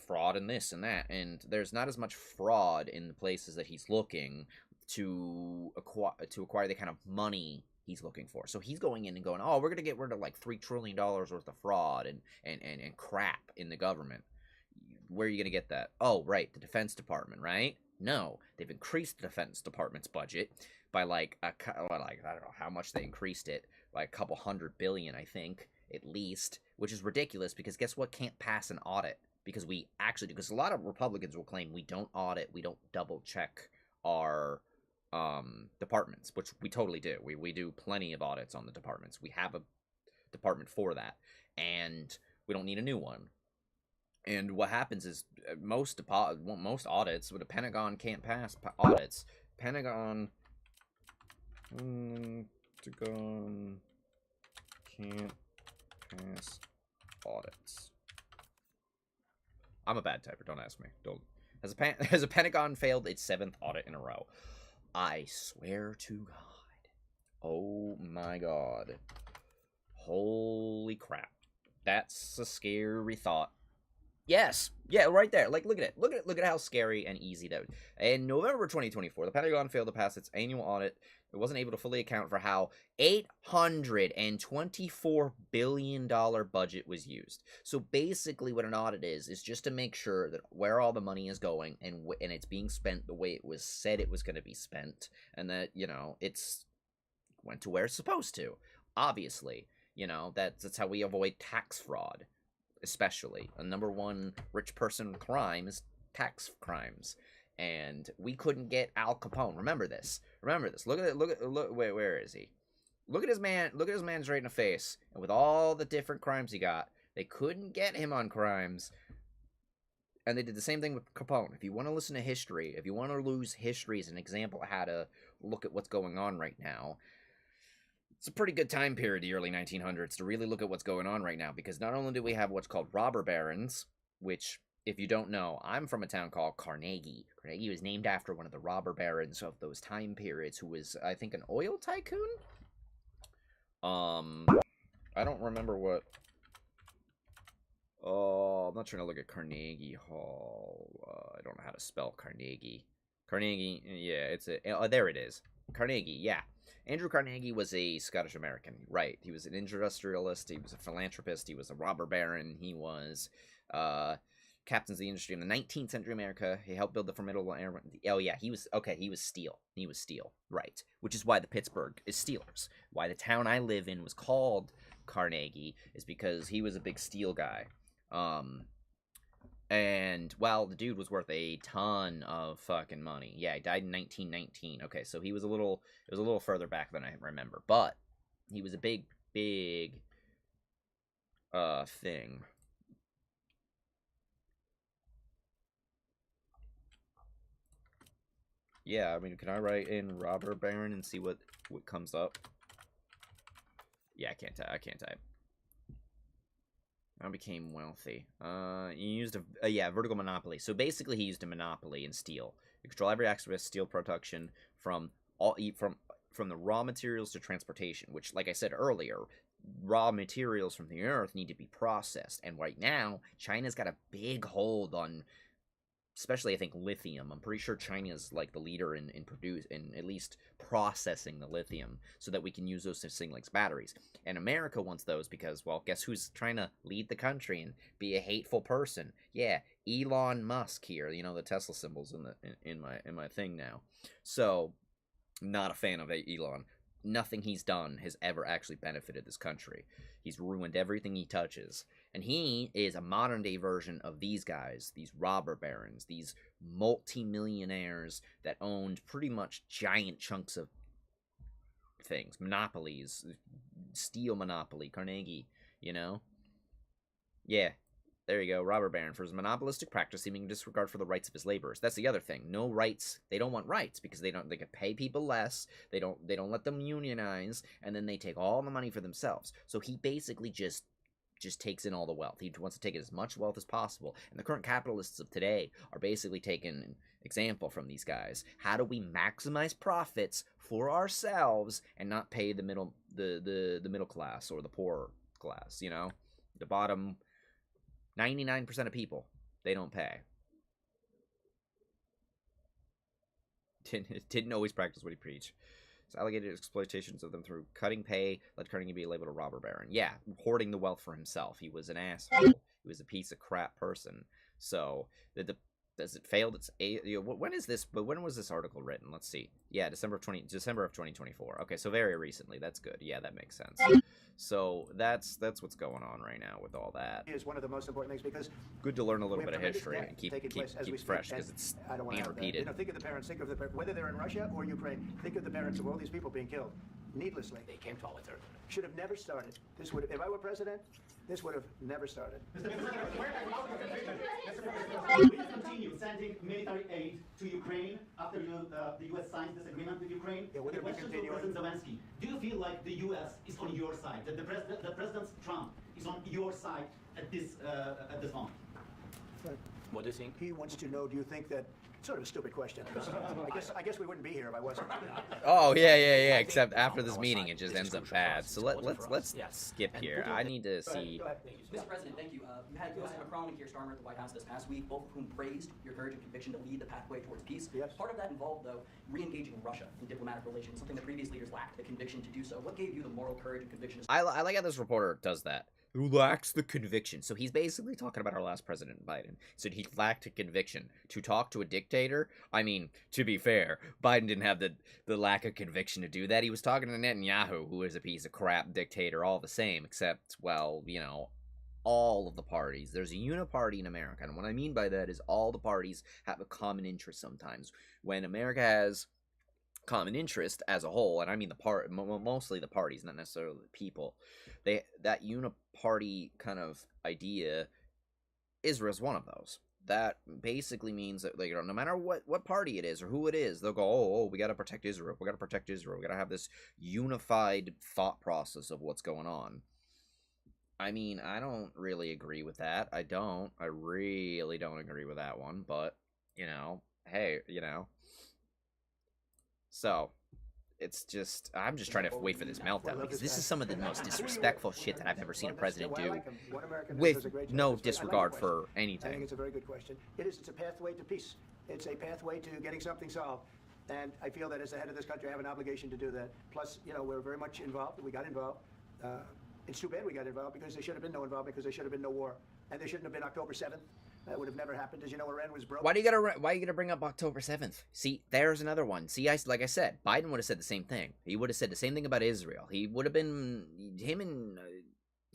this and that, and there's not as much fraud in the places that he's looking to acquire the kind of money he's looking for. So he's going in and going, oh, we're going to get rid of like $3 trillion worth of fraud and crap in the government. Where are you going to get that? Oh, right, the Defense Department, right? No, they've increased the Defense Department's budget by like I don't know how much they increased it, like a couple $100 billion, I think, at least, which is ridiculous, because guess what can't pass an audit? Because we actually do, because a lot of Republicans will claim we don't audit, we don't double check our departments, which we totally do. We do plenty of audits on the departments. We have a department for that, and we don't need a new one. And what happens is most audits, with the Pentagon can't pass audits. Pentagon can't pass audits. I'm a bad typer. Don't ask me. Don't. Has a Pentagon failed its 7th audit in a row? I swear to God. Oh my God. Holy crap. That's a scary thought. Yes. Yeah, right there. Like, look at it. Look at how scary and easy that. In November 2024, the Pentagon failed to pass its annual audit. It wasn't able to fully account for how $824 billion budget was used. So basically what an audit is just to make sure that where all the money is going and it's being spent the way it was said it was going to be spent, and that, it's went to where it's supposed to. Obviously, that's how we avoid tax fraud. Especially a number one rich person crime is tax crimes, and we couldn't get Al Capone. Remember this. Look at it. Look. Wait, where is he? Look at his man. Look at his man straight in the face. And with all the different crimes he got, they couldn't get him on crimes. And they did the same thing with Capone. If you want to listen to history, if you want to lose history as an example of how to look at what's going on right now, it's a pretty good time period, the early 1900s, to really look at what's going on right now, because not only do we have what's called robber barons, which, if you don't know, I'm from a town called Carnegie. Carnegie was named after one of the robber barons of those time periods, who was, I think, an oil tycoon? I don't remember what... Oh, I'm not trying to look at Carnegie Hall. I don't know how to spell Carnegie. Carnegie, yeah, it's a... Oh, there it is. Carnegie, yeah. Andrew Carnegie was a Scottish American, right? He was an industrialist, he was a philanthropist, he was a robber baron, he was captains of the industry in the 19th century America. He helped build the formidable air. Oh yeah, he was steel. He was steel, right? Which is why the Pittsburgh is Steelers. Why the town I live in was called Carnegie is because he was a big steel guy. And, well, the dude was worth a ton of fucking money. Yeah, he died in 1919. Okay, so it was a little further back than I remember. But he was a big thing. Yeah, I mean, can I write in robber baron and see what comes up? Yeah, I can't type. I became wealthy. He used a vertical monopoly. So basically, he used a monopoly in steel. You control every aspect of steel production from the raw materials to transportation. Which, like I said earlier, raw materials from the earth need to be processed. And right now, China's got a big hold on, especially I think lithium. I'm pretty sure China's like the leader in at least processing the lithium, so that we can use those things like batteries. And America wants those because, well, guess who's trying to lead the country and be a hateful person? Yeah, Elon Musk here. The Tesla symbols in my thing now. So, not a fan of Elon. Nothing he's done has ever actually benefited this country. He's ruined everything he touches. And he is a modern-day version of these guys, these robber barons, these multi-millionaires that owned pretty much giant chunks of things. Monopolies. Steel monopoly. Carnegie, Yeah, there you go. Robber baron. For his monopolistic practice, seeming disregard for the rights of his laborers. That's the other thing. No rights. They don't want rights because they can pay people less. They don't let them unionize, and then they take all the money for themselves. So he basically just takes in all the wealth. He wants to take in as much wealth as possible. And the current capitalists of today are basically taking an example from these guys. How do we maximize profits for ourselves and not pay the middle class or the poor class, The bottom 99% of people, they don't pay. Didn't always practice what he preached. It's alleged exploitations of them through cutting pay, led Carnegie be labeled a robber baron. Yeah, hoarding the wealth for himself. He was an asshole. He was a piece of crap person. So, does it fail? When is this? But when was this article written? Let's see. Yeah, December of 2024. Okay, so very recently. That's good. Yeah, that makes sense. So that's what's going on right now with all that. Is one of the most important things because good to learn a little bit of history and keep fresh because it's being repeated. Think of the parents. Think of whether they're in Russia or Ukraine. Think of the parents of all these people being killed needlessly. They came to our territory. Should have never started. If I were president, this would have never started. We continue sending military aid to Ukraine after the U.S. signs this agreement with Ukraine. Yeah, the question to President Zelensky: do you feel like the U.S. is on your side? That President Trump is on your side at this moment? What do you think? He wants to know, do you think that, sort of a stupid question. I guess we wouldn't be here if I wasn't. Oh yeah. Except after this meeting, it just ends up bad. So let's skip here. I need to see. Mr. President, thank you. You had President Macron and Keir Starmer at the White House this past week, both of whom praised your courage and conviction to lead the pathway towards peace. Yes. Part of that involved, though, re-engaging Russia in diplomatic relations, something that previous leaders lacked the conviction to do so. What gave you the moral courage and conviction? I like how this reporter does that. Who lacks the conviction. So he's basically talking about our last president, Biden. Said he lacked a conviction to talk to a dictator. I mean, to be fair, Biden didn't have the lack of conviction to do that. He was talking to Netanyahu, who is a piece of crap dictator all the same, except, well, you know, all of the parties. There's a uniparty in America, and what I mean by that is all the parties have a common interest sometimes. When America has common interest as a whole, and I mean mostly the parties, not necessarily the people, that uniparty kind of idea, Israel's one of those. That basically means that, like, no matter what party it is or who it is, they'll go, oh, we got to protect Israel. We got to protect Israel. We got to have this unified thought process of what's going on. I mean, I don't really agree with that. I really don't agree with that one. But, you know, hey, you know. So, it's just, I'm just trying to wait for this meltdown, because this is some of the most disrespectful shit that I've ever seen a president do, with no disregard for anything. I think it's a very good question. It's a pathway to peace. It's a pathway to getting something solved. And I feel that as the head of this country, I have an obligation to do that. Plus, you know, we're very much involved. We got involved. It's too bad we got involved, because there should have been no involvement, because there should have been no war. And there shouldn't have been October 7th. That would have never happened. As you know, Iran was broke. Why you gotta bring up October 7th? See, there's another one. See, like I said, Biden would have said the same thing. He would have said the same thing about Israel. He would have been, him and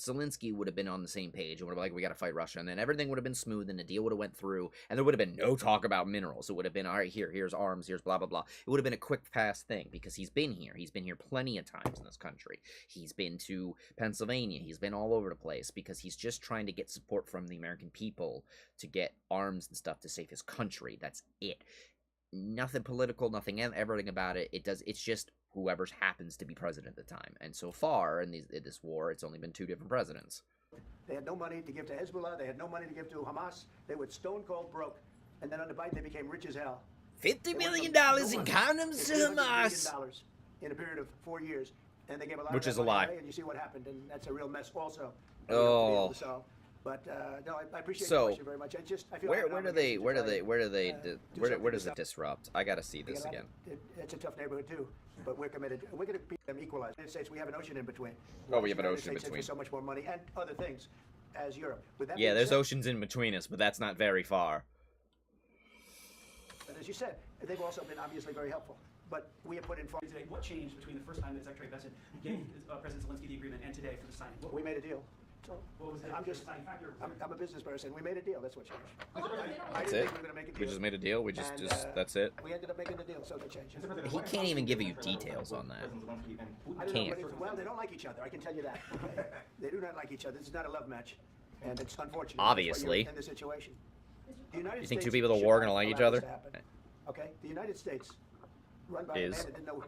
Zelensky would have been on the same page and would have been like, we gotta fight Russia, and then everything would have been smooth, and the deal would have went through, and there would have been no talk about minerals. It would have been, all right, here's arms, here's blah blah blah. It would have been a quick pass thing, because he's been here plenty of times in this country. He's been to Pennsylvania, he's been all over the place, because he's just trying to get support from the American people to get arms and stuff to save his country. That's it. Nothing political, nothing everything about it. It's just whoever happens to be president at the time. And so far in this war, it's only been 2 different presidents. They had no money to give to Hezbollah. They had no money to give to Hamas. They were stone cold broke. And then under Biden, they became rich as hell. $50 million in condoms to Hamas in a period of 4 years, and they gave a lot. Which of is a lie. And you see what happened, and that's a real mess also. Oh. But no, I appreciate the question very much. I feel where does it disrupt? I gotta see this again. It's a tough neighborhood too, but we're committed. We're going to be them equalized. In the United States, we have an ocean in between. Oh, we have an ocean in between. So much more money and other things, as Europe. Yeah, there's oceans in between us, but that's not very far. But as you said, they've also been obviously very helpful. But we have put in form today. What changed between the first time that Secretary Bessent gave President Zelensky the agreement and today for the signing? We made a deal. So what was the deciding factor? I'm a business person. We made a deal. That's what changed. That's it. We just made a deal. We just that's it. We ended up making the deal, so they changed. He can't even give you details on that. Can't. Well, they don't like each other. I can tell you that. They do not like each other. This is not a love match, and it's unfortunate. Obviously. In this situation, the United you think States two people at war are gonna like each other? Okay, the United States, run by a man that didn't know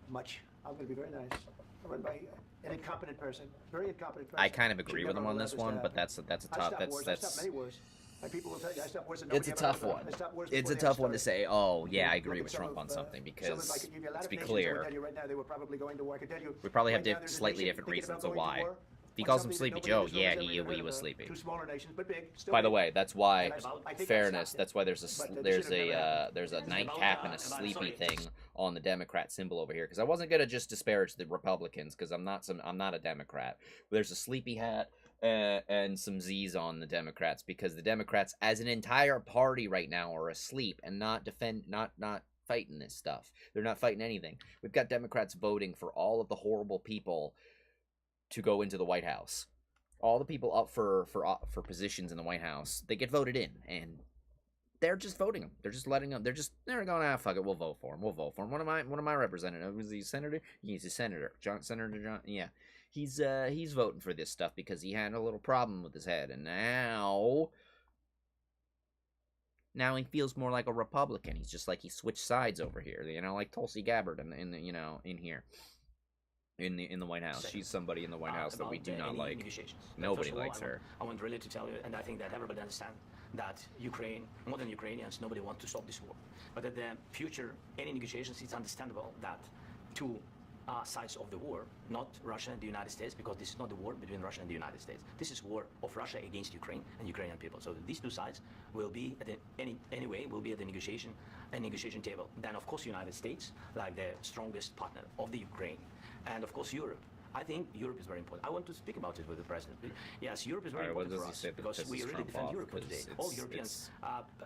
much. I'm going to be very nice. Run by an incompetent person, very incompetent person. I kind of agree with him on this one, but that's a tough. That's many wars. And people will tell you, I stopped wars. It's a tough one. It's a tough one to say. Oh yeah, I agree with Trump on something, because let's be clear. We probably have slightly different reasons of why. If he calls him Sleepy Joe, yeah, he was sleepy. By the way, that's why fairness. That's why there's a nightcap and a sleepy thing on the Democrat symbol over here. Because I wasn't gonna just disparage the Republicans, because I'm not a Democrat. There's a sleepy hat and some Z's on the Democrats, because the Democrats as an entire party right now are asleep and not fighting this stuff. They're not fighting anything. We've got Democrats voting for all of the horrible people to go into the White House. All the people up for positions in the White House, they get voted in, and they're just voting them. They're just letting them. They're going, fuck it, we'll vote for him. One of my representatives, was he a senator? He's a senator. Senator John. Yeah, he's voting for this stuff because he had a little problem with his head, and now he feels more like a Republican. He's just like he switched sides over here. You know, like Tulsi Gabbard in here. In the White House. She's somebody in the White House that we do not like. Nobody likes her. I want really to tell you, and I think that everybody understands, that Ukraine, modern Ukrainians, nobody wants to stop this war. But at the future, any negotiations, it's understandable that two sides of the war, not Russia and the United States, because this is not the war between Russia and the United States. This is war of Russia against Ukraine and Ukrainian people. So these two sides will be at anyway will be at the negotiation table. Then of course United States, like the strongest partner of the Ukraine, and of course Europe. I think Europe is very important. I want to speak about it with the president. Yes, Europe is very important for us because we really defend Europe today. All Europeans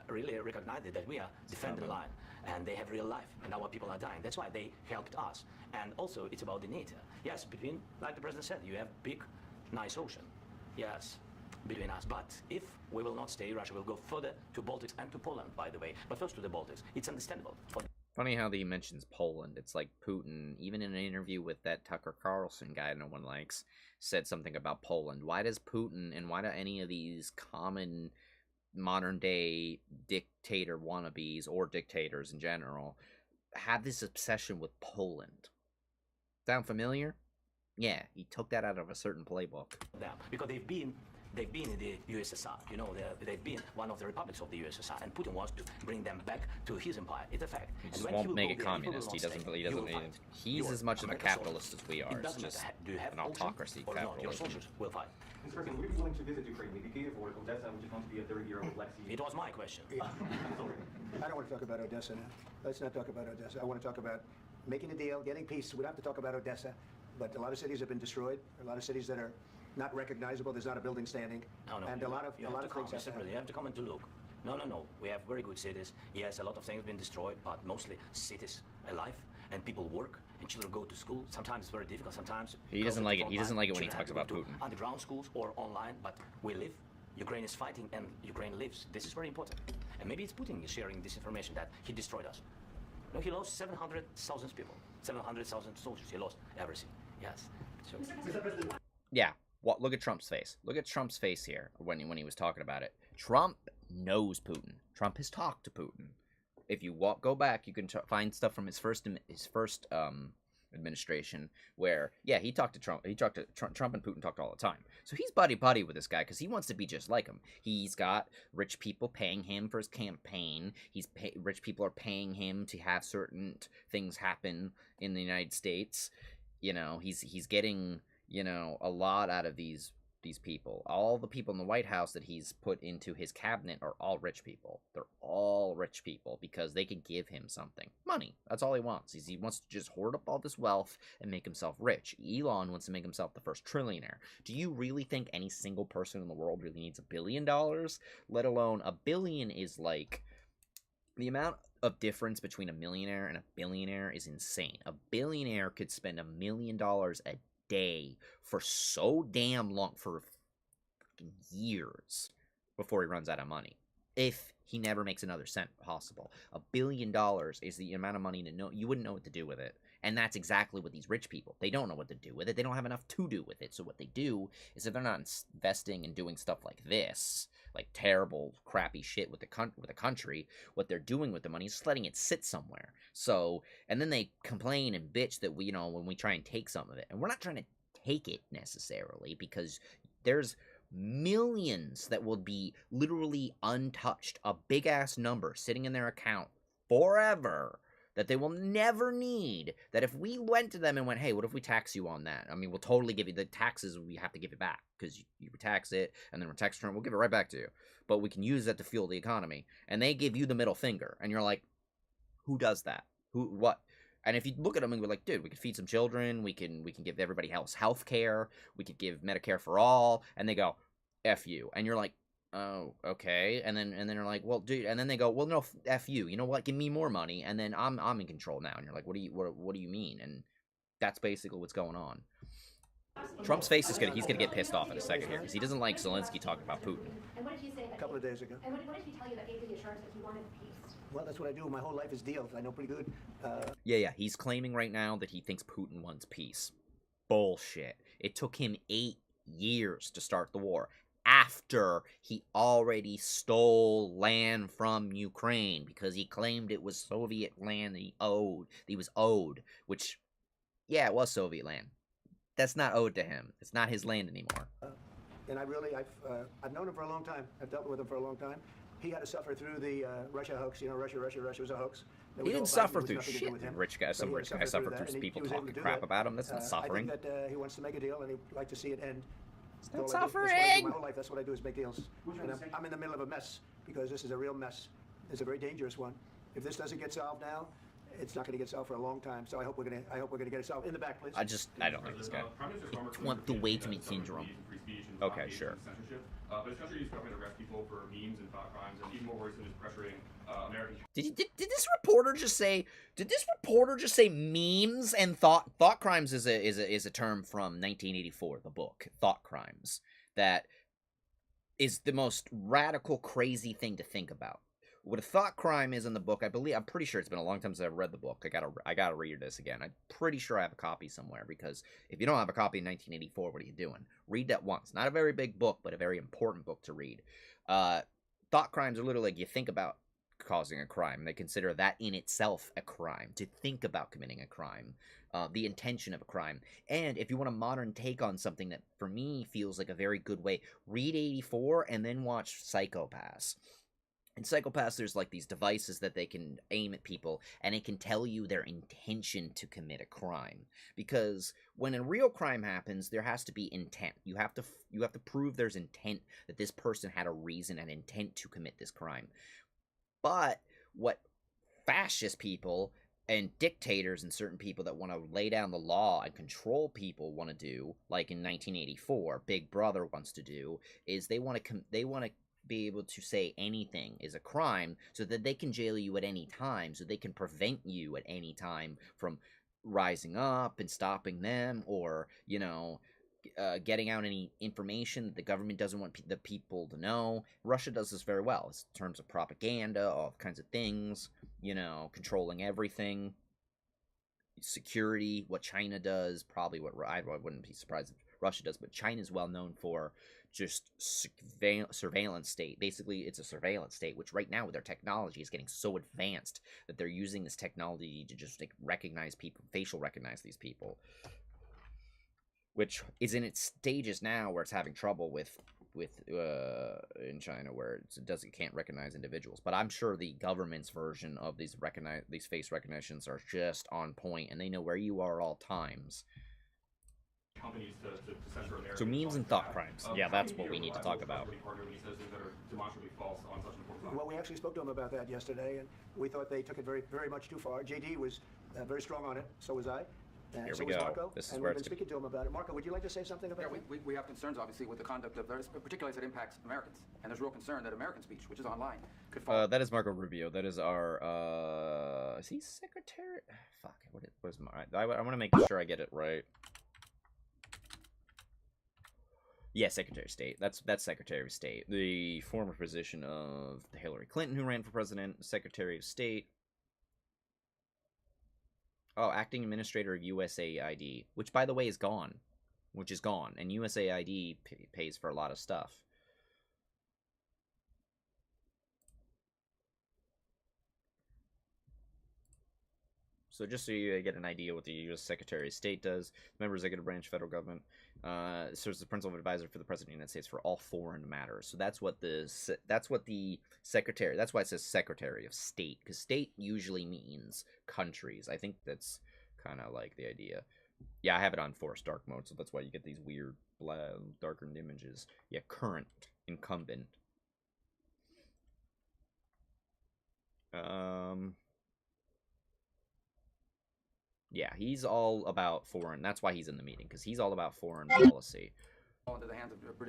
really recognize that we are defending the line, and they have real life, and our people are dying. That's why they helped us. And also, it's about the NATO. Yes, between, like the president said, you have big, nice ocean. Yes, between us. But if we will not stay, Russia will go further to Baltics and to Poland, by the way. But first to the Baltics. It's understandable. Funny how he mentions Poland. It's like Putin, even in an interview with that Tucker Carlson guy no one likes, said something about Poland. Why does Putin and why do any of these common modern-day dictator wannabes or dictators in general have this obsession with Poland? Sound familiar? Yeah, he took that out of a certain playbook. Yeah, because they've been in the USSR, you know, they've been one of the republics of the USSR, and Putin wants to bring them back to his empire. It's a fact. He just won't make it communist. He's as much of a capitalist as we are. It's just an autocracy capitalism. Your soldiers will fight. Mr. President, would you be willing to visit Ukraine, maybe Kyiv or Odessa, which is going to be a third year of Black Sea? It was my question. I don't want to talk about Odessa now. Let's not talk about Odessa. I want to talk about making a deal, getting peace. We don't have to talk about Odessa, but a lot of cities have been destroyed. A lot of cities that are not recognizable. There's not a building standing. No, and a lot of things you have to come and to look. No. We have very good cities. Yes, a lot of things have been destroyed, but mostly cities alive, and people work, and children go to school. Sometimes it's very difficult. Sometimes he doesn't like it. He doesn't like it when he talks about Putin. Underground schools or online, but we live. Ukraine is fighting, and Ukraine lives. This is very important. And maybe it's Putin sharing this information that he destroyed us. No, he lost 700,000 people, 700,000 soldiers. He lost everything. Yes. So. Yeah. Look at Trump's face. Look at Trump's face here when he was talking about it. Trump knows Putin. Trump has talked to Putin. If you go back, you can find stuff from his first administration where, yeah, he talked to Trump. Trump and Putin talked all the time. So he's buddy with this guy because he wants to be just like him. He's got rich people paying him for his campaign. Rich people are paying him to have certain things happen in the United States. You know, he's getting, you know, a lot out of these people. All the people in the White House that he's put into his cabinet are all rich people. They're all rich people because they can give him something. Money. That's all he wants. He wants to just hoard up all this wealth and make himself rich. Elon wants to make himself the first trillionaire. Do you really think any single person in the world really needs $1 billion? Let alone $1 billion is like... The amount of difference between a millionaire and a billionaire is insane. A billionaire could spend $1 million a day for so damn long, for fucking years, before he runs out of money. If he never makes another cent possible. $1 billion is the amount of money to know you wouldn't know what to do with it. And that's exactly what these rich people, they don't know what to do with it. They don't have enough to do with it. So what they do is if they're not investing and doing stuff like this, like terrible, crappy shit with the country, what they're doing with the money is just letting it sit somewhere. So, and then they complain and bitch that we, you know, when we try and take some of it. And we're not trying to take it necessarily because there's millions that will be literally untouched. A big-ass number sitting in their account forever that they will never need, that if we went to them and went, hey, what if we tax you on that? I mean, we'll totally give you the taxes, we have to give it back, because you tax it, and then we're tax return, we'll give it right back to you. But we can use that to fuel the economy. And they give you the middle finger, and you're like, who does that? What? And if you look at them and be like, dude, we could feed some children, we can give everybody else health care, we could give Medicare for all, and they go, F you. And you're like, oh, okay. And then they're like, well, dude, and then they go, well, no, F you. You know what? Give me more money, and then I'm in control now. And you're like, what do you mean? And that's basically what's going on. Trump's face is he's gonna get pissed off in a second here because he doesn't like Zelensky talking about Putin. And what did he say? A couple of days ago. And what did he tell you that gave you the assurance that he wanted peace? Well, that's what I do. My whole life is deals. I know pretty good. Yeah. He's claiming right now that he thinks Putin wants peace. Bullshit. It took him 8 years to start the war. After he already stole land from Ukraine because he claimed it was Soviet land that he was owed, which, yeah, it was Soviet land. That's not owed to him. It's not his land anymore. and I've known him for a long time. I've dealt with him for a long time. He had to suffer through the Russia hoax. You know, Russia was a hoax. He didn't suffer through shit. Rich guy, some rich guy suffered through people talking crap about him. That's not suffering. I think that he wants to make a deal, and he'd like to see it end. It's not suffering. My whole life, that's what I do, is make deals. And I'm in the middle of a mess, because this is a real mess. It's a very dangerous one. If this doesn't get solved now, it's not going to get solved for a long time. So I hope we're going to get it solved. In the back, please. I don't like this guy. I want the wait me syndrome. Okay, sure. But his country is government arrest people for memes and thought crimes, and even more worrisome is pressuring American. Did this reporter just say? Did this reporter just say memes and thought crimes is a term from 1984, the book Thought Crimes, that is the most radical, crazy thing to think about. What a thought crime is in the book, I'm pretty sure it's been a long time since I've read the book. I gotta read this again. I'm pretty sure I have a copy somewhere, because if you don't have a copy in 1984, what are you doing? Read that once. Not a very big book, but a very important book to read. Thought crimes are literally like, you think about causing a crime. They consider that in itself a crime, to think about committing a crime, the intention of a crime. And if you want a modern take on something that, for me, feels like a very good way, read 84 and then watch Psychopaths. In Psychopaths, there's like these devices that they can aim at people, and it can tell you their intention to commit a crime. Because when a real crime happens, there has to be intent. You have to prove there's intent, that this person had a reason and intent to commit this crime. But what fascist people and dictators and certain people that want to lay down the law and control people want to do, like in 1984, Big Brother wants to do, is they want to be able to say anything is a crime, so that they can jail you at any time, so they can prevent you at any time from rising up and stopping them, or, you know, getting out any information that the government doesn't want the people to know. Russia does this very well in terms of propaganda, all kinds of things, you know, controlling everything. Security, what China does, probably what I wouldn't be surprised if Russia does, but China's well known for just surveillance state. Basically, it's a surveillance state, which right now with their technology is getting so advanced that they're using this technology to just like recognize people, facial recognize these people, which is in its stages now where it's having trouble with in China, where it can't recognize individuals. But I'm sure the government's version of these face recognitions are just on point, and they know where you are at all times. Companies to censor Americans. So memes and thought crimes. Yeah, that's what we need to talk about. Well, we actually spoke to him about that yesterday, and we thought they took it very, very much too far. JD was very strong on it. So was I. Here so we go. Marco, This is and where we've been speaking to him about it. Marco, would you like to say something about it? We have concerns, obviously, with the conduct of those, particularly as it impacts Americans. And there's real concern that American speech, which is online, could fall. That is Marco Rubio. That is our, is he secretary? Fuck, what is I want to make sure I get it right. Yeah, Secretary of State. That's Secretary of State. The former position of Hillary Clinton, who ran for president, Secretary of State. Oh, acting administrator of USAID, which, by the way, is gone. Which is gone. And USAID pays for a lot of stuff. So just so you get an idea what the U.S. Secretary of State does, member of the executive branch, federal government, serves as the principal advisor for the President of the United States for all foreign matters. So that's what the secretary. That's why it says Secretary of State, because state usually means countries. I think that's kind of like the idea. Yeah, I have it on forced dark mode, so that's why you get these weird darkened images. Yeah, current, incumbent. Yeah, he's all about foreign. That's why he's in the meeting, because he's all about foreign policy.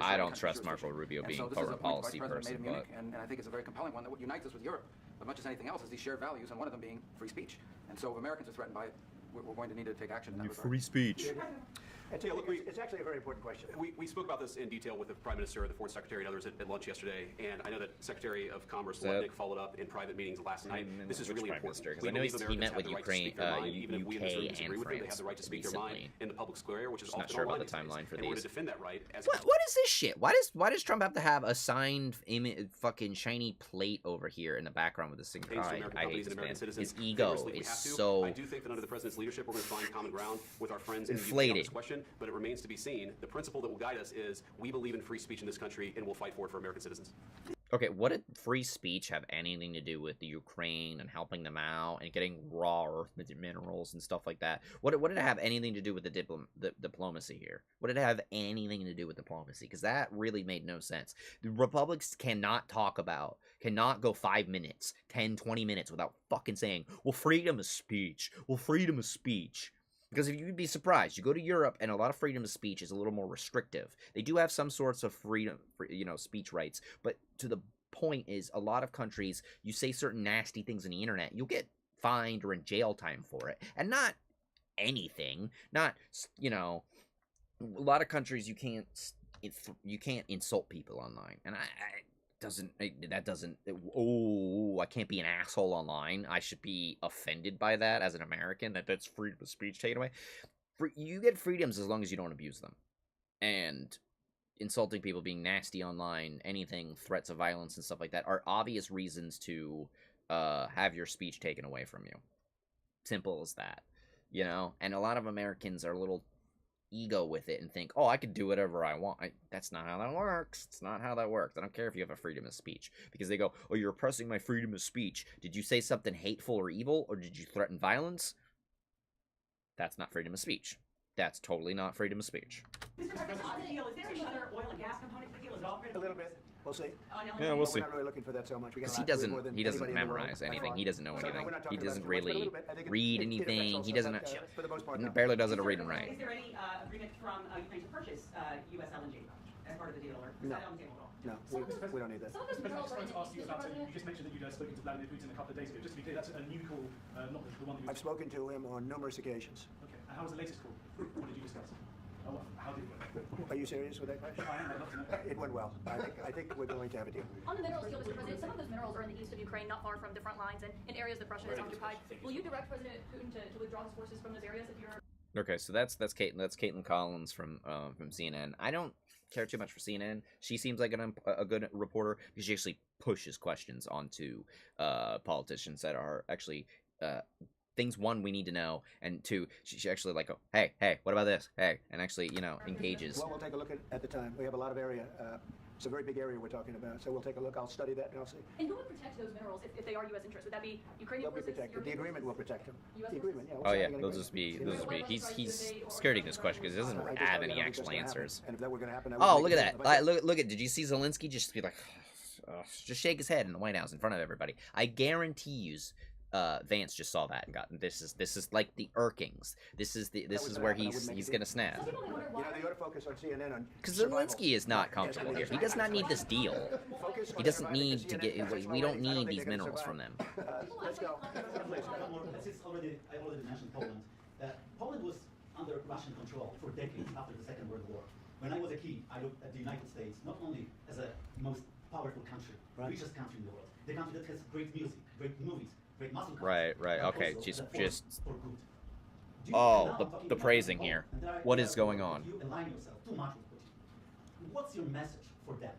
I don't trust Marco Rubio being a foreign policy person, but... And I think it's a very compelling one that what unites us with Europe, as much as anything else, is these shared values, and one of them being free speech. And so if Americans are threatened by it, we're going to need to take action in that regard. Free speech. It's actually a very important question. We spoke about this in detail with the Prime Minister, the Foreign Secretary, and others at lunch yesterday, and I know that Secretary of Commerce Lutnick followed up in private meetings last night. This is really important. I know he met with Ukraine, even if we in this room UK disagree and with them, they have France the right to speak their mind in the public square, which is often not sure about online the timeline for and we're to these. defend that right. What is this shit? Why does Trump have to have a signed fucking shiny plate over here in the background with this thing? I hate this man. His ego is so I do think that under the president's leadership, we're going to find common ground with our friends in the UK on inflated. this question. happen, but it remains to be seen. The principle that will guide us is we believe in free speech in this country, and we'll fight for it for American citizens. Okay, what did free speech have anything to do with the Ukraine and helping them out and getting raw earth minerals and stuff like that? What did it have anything to do with the diplomacy here? What did it have anything to do with diplomacy? Because that really made no sense. The Republics cannot go 5 minutes, 10, 20 minutes without fucking saying, well, freedom of speech. Well, freedom of speech. Because if you'd be surprised, you go to Europe and a lot of freedom of speech is a little more restrictive. They do have some sorts of freedom, speech rights, but to the point is a lot of countries, you say certain nasty things on the internet, you'll get fined or in jail time for it. And not anything, not, a lot of countries you can't insult people online. And I can't be an asshole online. I should be offended by that as an American, that's freedom of speech taken away. You get freedoms as long as you don't abuse them. And insulting people, being nasty online, anything, threats of violence and stuff like that are obvious reasons to have your speech taken away from you. Simple as that. And a lot of Americans are a little ego with it and think, oh, I could do whatever I want. That's not how that works. It's not how that works. I don't care if you have a freedom of speech, because they go, oh, you're oppressing my freedom of speech. Did you say something hateful or evil, or did you threaten violence? That's not freedom of speech. That's totally not freedom of speech. Mr. President, on the deal, is there any other oil and gas component to the deal as well? A little bit. We'll see. Yeah, we'll see. We're not really looking for that so much. Because he doesn't memorize anything. He doesn't know anything. He doesn't really read anything. He doesn't. He barely does it to read and write. Is there any agreement from Ukraine to purchase U.S. LNG as part of the deal, or is that on the table at all? No, we don't need that. Mr. President, I just wanted to ask you about it. You just mentioned that you'd spoken to Vladimir Putin a couple of days ago. Just to be clear, that's a new call, not the one that you... I've spoken to him on numerous occasions. Okay, and how was the latest call? What did you discuss? How did it work? Are you serious with that question? I am. I'd love to know. It went well. I think we're going to have a deal. On the minerals deal, Mr. President, some of those minerals are in the east of Ukraine, not far from the front lines and in areas that Russia has occupied. Will you direct President Putin to withdraw his forces from those areas if you're... Okay, so that's Caitlin Collins from CNN. I don't care too much for CNN. She seems like a good reporter because she actually pushes questions onto politicians that are actually things, one, we need to know, and two, she actually like, hey, what about this? Hey, and actually, engages. Well, we'll take a look at the time. We have a lot of area. It's a very big area we're talking about, so we'll take a look. I'll study that and I'll see. And who would protect those minerals if they are U.S. interests? Would that be Ukrainian forces? They'll be protected. The agreement will protect them. The agreement, yeah. Oh yeah, they'll just be. He's skirting this question because he doesn't have any actual answers. And if that were going to happen, oh, look at that! Look at. Did you see Zelensky just be like, just shake his head in the White House in front of everybody? I guarantee you. Vance just saw that and got this is like the Erkings. This is where he's gonna snap. They ought to focus on CNN on because Zelensky is not comfortable here. He does not need this deal. He doesn't need to get. We don't need these minerals from them. Let's go. I already mentioned Poland. Poland was under Russian control for decades after the Second World War. When I was a kid, I looked at the United States not only as a most powerful country, richest country in the world, the country that has great music, great movies. Right. Okay. Just. Oh, the praising here. What is going on? You align yourself too much with Putin. What's your message for them?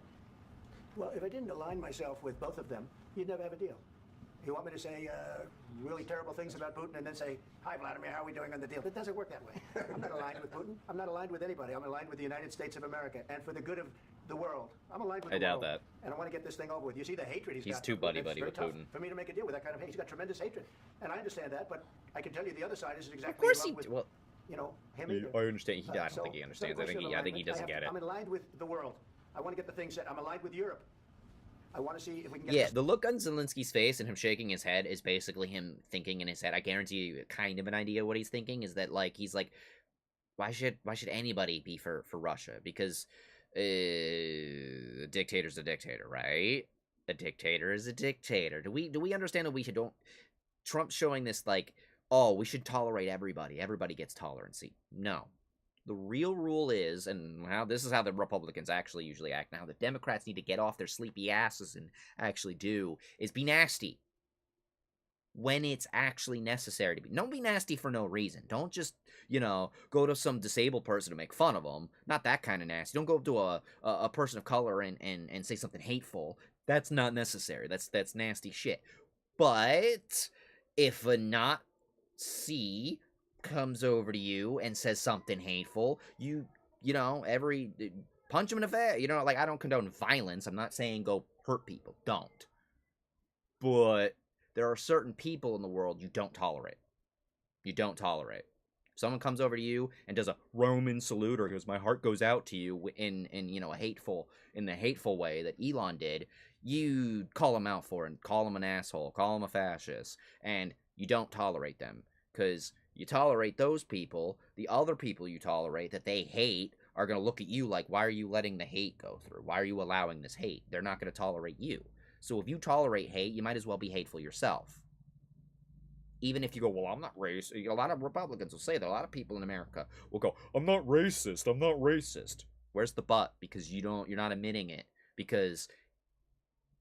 Well, if I didn't align myself with both of them, you'd never have a deal. You want me to say really terrible things about Putin and then say, hi, Vladimir, how are we doing on the deal? It doesn't work that way. I'm not aligned with Putin. I'm not aligned with anybody. I'm aligned with the United States of America and for the good of the world. I'm aligned with the world. I doubt that. And I want to get this thing over with. You see the hatred he's got. He's too buddy-buddy with Putin. For me to make a deal with that kind of hate. He's got tremendous hatred. And I understand that, but I can tell you the other side isn't exactly in love with, him either. I understand. I don't think he understands. I think he doesn't get it. I'm aligned with the world. I want to get the thing set. I'm aligned with Europe. I want to see if we can get Yeah, the look on Zelensky's face and him shaking his head is basically him thinking in his head. I guarantee you kind of an idea what he's thinking is that he's like, why should anybody be for Russia? Because a dictator's a dictator, right? A dictator is a dictator. Do we understand that we don't Trump's showing this like, oh, we should tolerate everybody. Everybody gets tolerancy. No. The real rule is, and this is how the Republicans actually usually act now, the Democrats need to get off their sleepy asses and actually do, is be nasty. When it's actually necessary to be. Don't be nasty for no reason. Don't just, go to some disabled person to make fun of them. Not that kind of nasty. Don't go up to a person of color and say something hateful. That's not necessary. That's nasty shit. But if a Nazi comes over to you and says something hateful, you know, punch him in the face. You know, like, I don't condone violence. I'm not saying go hurt people. Don't. But there are certain people in the world you don't tolerate. You don't tolerate. If someone comes over to you and does a Roman salute or goes, my heart goes out to you in the hateful way that Elon did, you call him out for it, and call him an asshole, call him a fascist, and you don't tolerate them. Because you tolerate those people, the other people you tolerate that they hate are going to look at you like, why are you letting the hate go through? Why are you allowing this hate? They're not going to tolerate you. So if you tolerate hate, you might as well be hateful yourself. Even if you go, well, I'm not racist. A lot of Republicans will say that. A lot of people in America will go, I'm not racist. I'm not racist. Where's the but? Because you're not admitting it. Because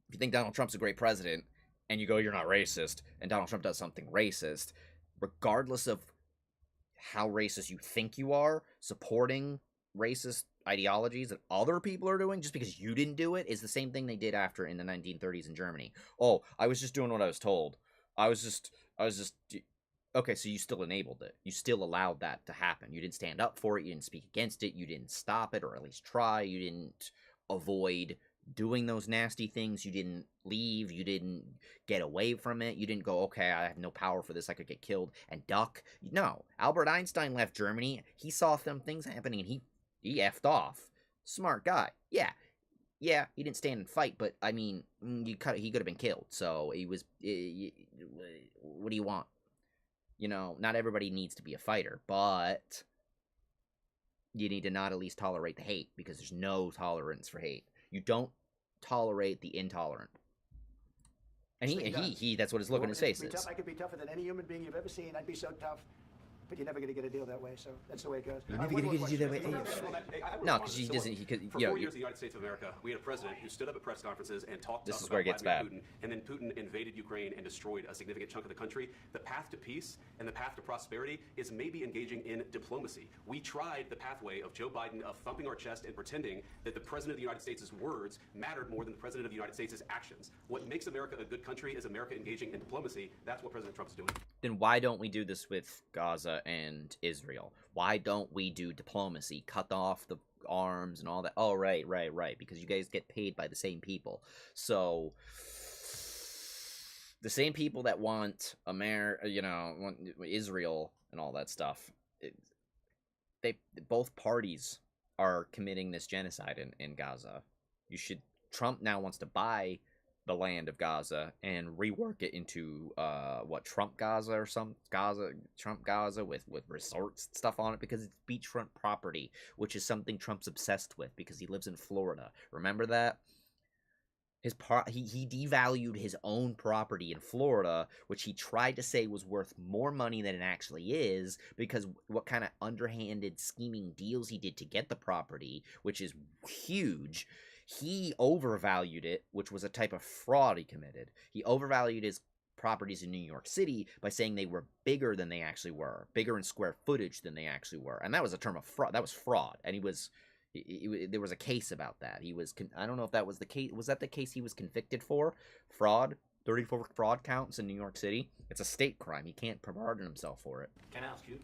if you think Donald Trump's a great president and you go, you're not racist, and Donald Trump does something racist, regardless of how racist you think you are, supporting racist ideologies that other people are doing just because you didn't do it is the same thing they did after in the 1930s in Germany. Oh, I was just doing what I was told. I was just okay, so you still enabled it. You still allowed that to happen. You didn't stand up for it. You didn't speak against it. You didn't stop it, or at least try. You didn't avoid doing those nasty things. You didn't leave. You didn't get away from it. You didn't go, okay, I have no power for this. I could get killed and duck. No. Albert Einstein left Germany. He saw some things happening, and he effed off. Smart guy. Yeah, he didn't stand and fight, but, I mean, he could have been killed, so he was, what do you want? You know, not everybody needs to be a fighter, but you need to not at least tolerate the hate, because there's no tolerance for hate. You don't tolerate the intolerant. And he that's what his look on his face is. I could be tougher than any human being you've ever seen. I'd be so tough. But you're never going to get a deal that way, so that's the way it goes. You're never going to get a deal that way. No, because he doesn't. For 4 years in the United States of America, we had a president who stood up at press conferences and talked to us about Putin, and then Putin invaded Ukraine and destroyed a significant chunk of the country. The path to peace and the path to prosperity is maybe engaging in diplomacy. We tried the pathway of Joe Biden of thumping our chest and pretending that the president of the United States' words mattered more than the president of the United States' actions. What makes America a good country is America engaging in diplomacy. That's what President Trump's doing. Then why don't we do this with Gaza and Israel? Why don't we do diplomacy, cut off the arms and all that? Oh, right, because you guys get paid by the same people. So the same people that want want Israel and all that stuff, both parties are committing this genocide in Gaza. Trump now wants to buy the land of Gaza and rework it into Trump Gaza or Trump Gaza with resorts and stuff on it, because it's beachfront property, which is something Trump's obsessed with because he lives in Florida. Remember that? He devalued his own property in Florida, which he tried to say was worth more money than it actually is, because what kind of underhanded scheming deals he did to get the property, which is huge. He overvalued it, which was a type of fraud he committed. He overvalued his properties in New York City by saying they were bigger than they actually were, bigger in square footage than they actually were. And that was a term of fraud. That was fraud. And there was a case about that. I don't know if that was the case. Was that the case he was convicted for? Fraud? 34 fraud counts in New York City? It's a state crime. He can't pardon himself for it. Can I ask you?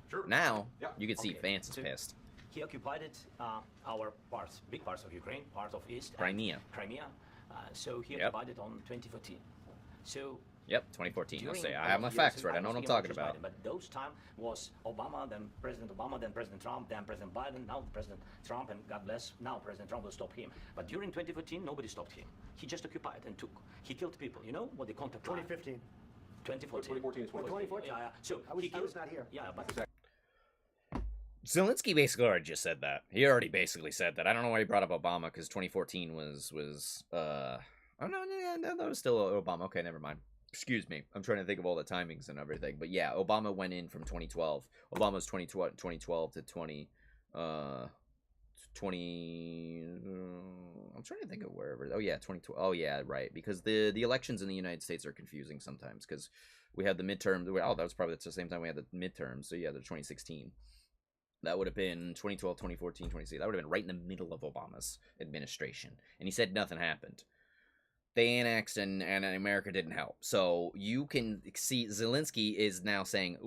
Sure. Now, you can see Vance is pissed. He occupied our big parts of Ukraine, part of East Crimea. So he occupied it on 2014. So Yep, 2014. Let's say I have my facts right. I know what I'm talking about. But those time was Obama, then President Obama, then President Trump, then President Biden, now President Trump, and God bless, now President Trump will stop him. But during 2014, nobody stopped him. He just occupied and took. He killed people. You know what they contact? 2015. 2014. 2014. Yeah. So I was not here. Yeah, but. Zelensky basically already just said that. He already basically said that. I don't know why he brought up Obama, because 2014 was oh no, that was still Obama. Okay, never mind. Excuse me. I'm trying to think of all the timings and everything. But yeah, Obama went in from 2012. Obama's 2012 to 20 I'm trying to think of wherever. Oh yeah, 2012. Oh yeah, right. Because the elections in the United States are confusing sometimes, because we had the midterms. Oh, that was probably the same time we had the midterms. So yeah, the 2016. That would have been 2012, 2014, 2016. That would have been right in the middle of Obama's administration. And he said nothing happened. They annexed and America didn't help. So you can see Zelensky is now saying,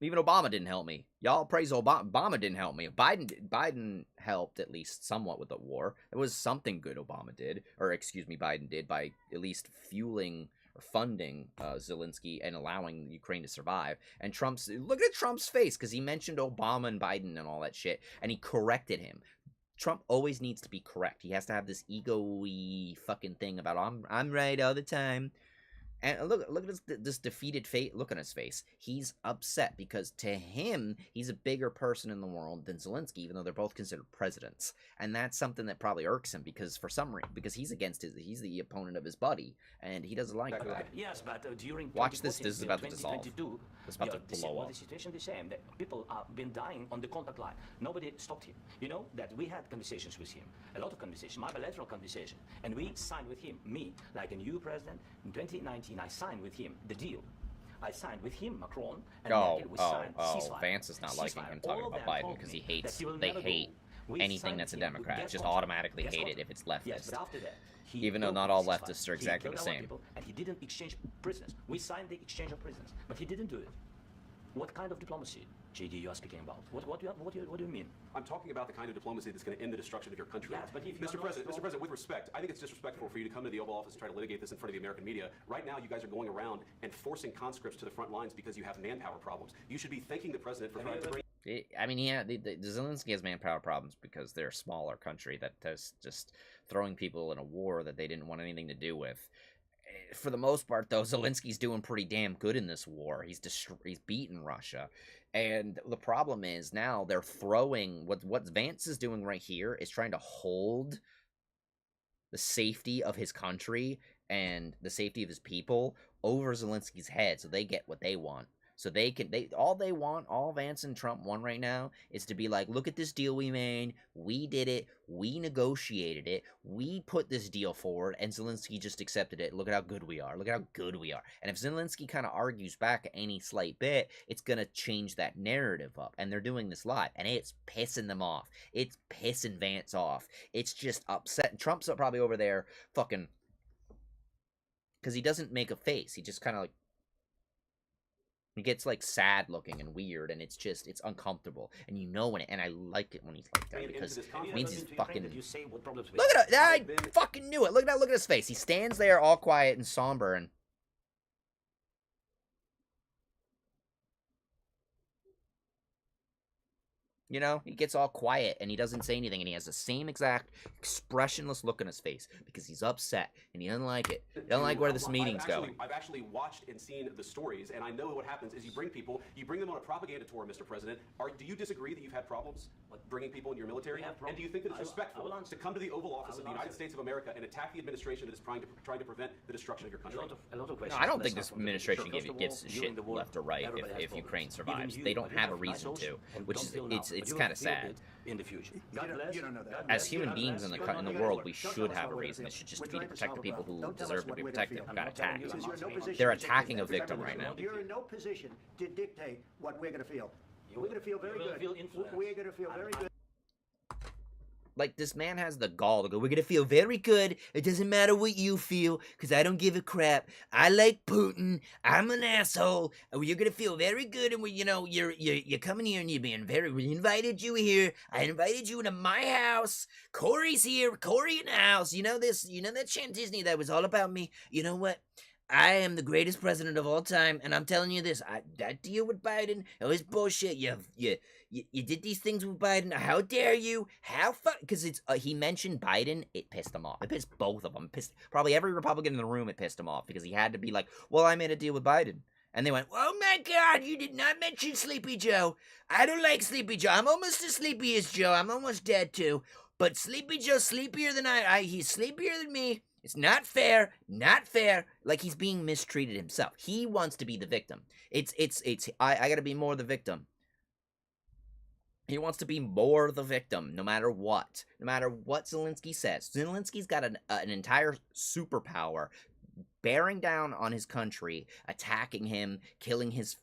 Even Obama didn't help me. Y'all praise Obama. Obama didn't help me. Biden helped at least somewhat with the war. It was something good Obama did, or excuse me, Biden did, by at least fueling or funding Zelensky and allowing Ukraine to survive. And look at Trump's face, because he mentioned Obama and Biden and all that shit, and he corrected him. Trump always needs to be correct. He has to have this ego-y fucking thing about I'm right all the time. And look at this defeated look on his face. He's upset because to him, he's a bigger person in the world than Zelensky, even though they're both considered presidents. And that's something that probably irks him because because he's he's the opponent of his buddy, and he doesn't like that. Yes, but during watch this. This is about to dissolve. It's about to blow up. The situation is the same. That people have been dying on the contact line. Nobody stopped him. You know that we had conversations with him, a lot of conversations, my bilateral conversation, and we signed with him. Me, like a new president in 2019. I signed with him the deal. I signed with him, Macron, and Merkel. We signed ceasefire. Vance is not liking him talking about Biden because they hate anything that's a Democrat. Just automatically hate it if it's leftist. Yes, but after that, even though not all leftists are exactly the same. And he didn't exchange prisoners. We signed the exchange of prisoners, but he didn't do it. What kind of diplomacy, JD, you are speaking about? What do you mean? I'm talking about the kind of diplomacy that's going to end the destruction of your country. Yes, but if Mr. President, with respect, I think it's disrespectful for you to come to the Oval Office and try to litigate this in front of the American media. Right now, you guys are going around and forcing conscripts to the front lines because you have manpower problems. You should be thanking the president for trying to bring... I mean, yeah, the Zelensky has manpower problems because they're a smaller country that does just throwing people in a war that they didn't want anything to do with. For the most part, though, Zelensky's doing pretty damn good in this war. He's beaten Russia. And the problem is now they're throwing... What Vance is doing right here is trying to hold the safety of his country and the safety of his people over Zelensky's head so they get what they want. So all Vance and Trump want right now is to be like, look at this deal we made, we did it, we negotiated it, we put this deal forward, and Zelensky just accepted it. Look at how good we are. Look at how good we are. And if Zelensky kind of argues back any slight bit, it's going to change that narrative up. And they're doing this live, and it's pissing them off. It's pissing Vance off. It's just upset. Trump's probably over there fucking... Because he doesn't make a face. He just kind of like... He gets like sad looking and weird, and it's uncomfortable, and you know when it. And I like it when he's like that because it means he's fucking. Look at it! I fucking knew it. Look at his face. He stands there all quiet and somber, and you know, he gets all quiet and he doesn't say anything, and he has the same exact expressionless look on his face because he's upset and he doesn't like it. He doesn't like where this meeting's going. I've actually watched and seen the stories, and I know what happens is you bring them on a propaganda tour, Mr. President. Do you disagree that you've had problems bringing people into your military? And do you think that it's respectful to come to the Oval Office of the United States of America and attack the administration that is trying to prevent the destruction of your country? A lot of questions. No, I don't think this administration gives shit left or right if Ukraine survives. They don't have a reason to, which is it's kind of sad. In the future, you don't know that. As human beings in the world, we should have a reason. It should just be to protect the people who deserve to be protected. Got attacked. They're attacking a victim right now. You're in no position to dictate what we're going to feel. We're going to feel very good. We're going to feel very good. Like, this man has the gall to go, we're gonna feel very good, it doesn't matter what you feel, because I don't give a crap, I like Putin, I'm an asshole, you're gonna feel very good, and you're coming here and you're being we invited you here, I invited you into my house, Corey's here, Corey in the house, you know that chant Disney that was all about me, you know what? I am the greatest president of all time, and I'm telling you this, that deal with Biden, it was bullshit, you did these things with Biden, how dare you, because he mentioned Biden, it pissed them off, it pissed both of them, probably every Republican in the room, it pissed him off, because he had to be like, well, I made a deal with Biden, and they went, oh my god, you did not mention Sleepy Joe, I don't like Sleepy Joe, I'm almost as sleepy as Joe, I'm almost dead too, but Sleepy Joe's sleepier than he's sleepier than me. It's not fair, like he's being mistreated himself. He wants to be the victim. I gotta be more the victim. He wants to be more the victim, no matter what. No matter what Zelensky says. Zelensky's got an entire superpower bearing down on his country, attacking him, killing his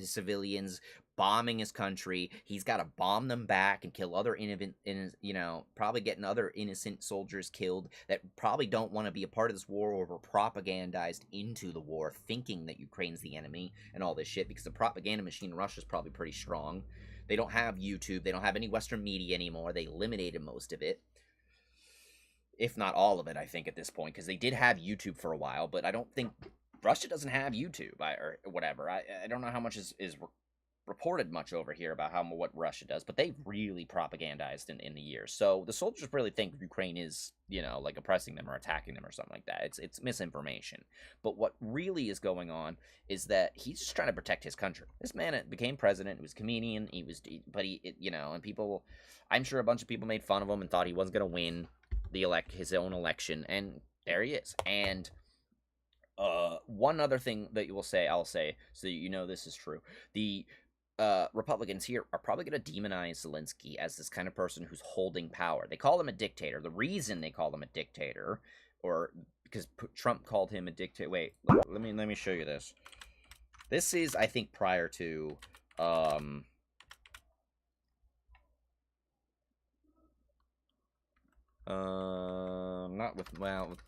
civilians, bombing his country. He's got to bomb them back and kill other probably getting other innocent soldiers killed that probably don't want to be a part of this war or were propagandized into the war thinking that Ukraine's the enemy and all this shit, because the propaganda machine in Russia is probably pretty strong. They don't have YouTube. They don't have any Western media anymore. They eliminated most of it, if not all of it, I think, at this point, because they did have YouTube for a while, but I don't think Russia doesn't have YouTube or whatever. I don't know how much is reported much over here about what Russia does, but they really propagandized in the years. So the soldiers really think Ukraine is, like oppressing them or attacking them or something like that. It's misinformation. But what really is going on is that he's just trying to protect his country. This man became president. He was a comedian. And people, I'm sure a bunch of people made fun of him and thought he wasn't going to win his own election, and there he is. And one other thing that I'll say, so this is true. The Republicans here are probably going to demonize Zelensky as this kind of person who's holding power. They call him a dictator. The reason they call him a dictator, or because Trump called him a dictator. Wait, let me show you this. This is, I think, prior to not with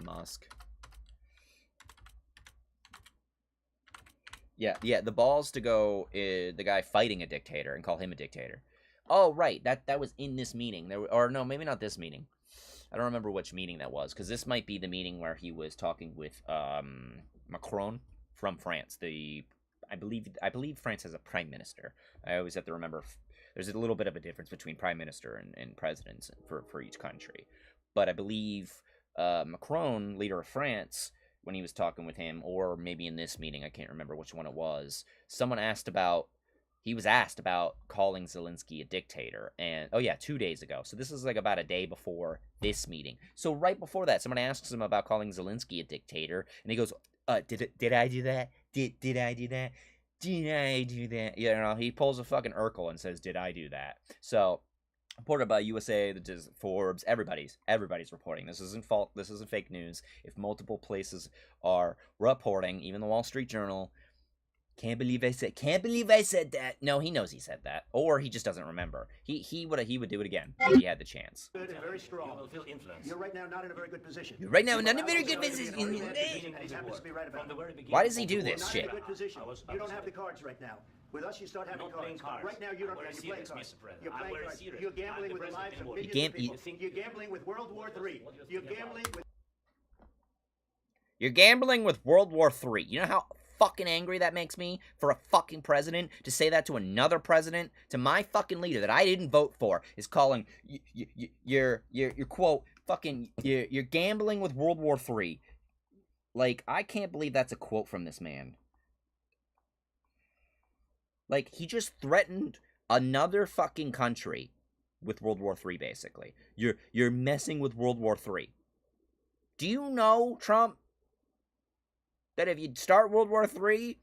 Musk. Yeah, the balls to go the guy fighting a dictator and call him a dictator. Oh, right, that was in this meeting. Or no, maybe not this meeting. I don't remember which meeting that was, because this might be the meeting where he was talking with Macron from France. I believe France has a prime minister. I always have to remember there's a little bit of a difference between prime minister and presidents for each country. But I believe Macron, leader of France, when he was talking with him, or maybe in this meeting, I can't remember which one it was, he was asked about calling Zelensky a dictator, and 2 days ago. So this is like about a day before this meeting. So right before that, someone asks him about calling Zelensky a dictator, and he goes, did I do that? Did I do that? Did I do that? He pulls a fucking Urkel and says, did I do that? So, reported by USA, Forbes, everybody's reporting. This isn't fake news. If multiple places are reporting, even the Wall Street Journal, can't believe I said that. No, he knows he said that, or he just doesn't remember. He would do it again if he had the chance. Good and very strong. You will feel influence. You're right now not in a very good position. He happens to be right about Why does he do this shit? Not in a good position. You don't have the cards right now. With us, you start having cards. Right now, you don't have. You're playing cards. You're playing cards. You're gambling with the lives of millions of people. You're gambling with World War III. You're gambling with World War III. You know how fucking angry that makes me for a fucking president to say that to another president, to my fucking leader that I didn't vote for, is calling your quote fucking you're gambling with World War III. Like, I can't believe that's a quote from this man. Like, he just threatened another fucking country with World War III, basically. You're messing with World War III. Do you know, Trump, that if you start World War III,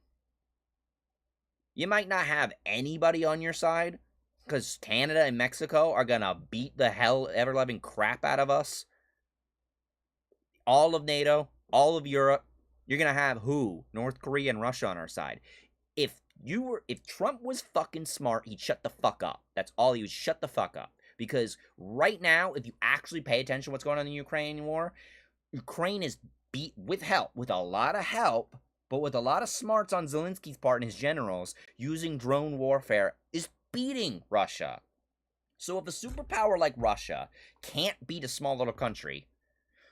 you might not have anybody on your side, because Canada and Mexico are gonna beat the hell ever-loving crap out of us? All of NATO, all of Europe, you're gonna have who? North Korea and Russia on our side. If Trump was fucking smart, he'd shut the fuck up. That's all he would, shut the fuck up. Because right now, if you actually pay attention to what's going on in the Ukraine war, Ukraine is beat with help, with a lot of help, but with a lot of smarts on Zelensky's part and his generals, using drone warfare, is beating Russia. So if a superpower like Russia can't beat a small little country,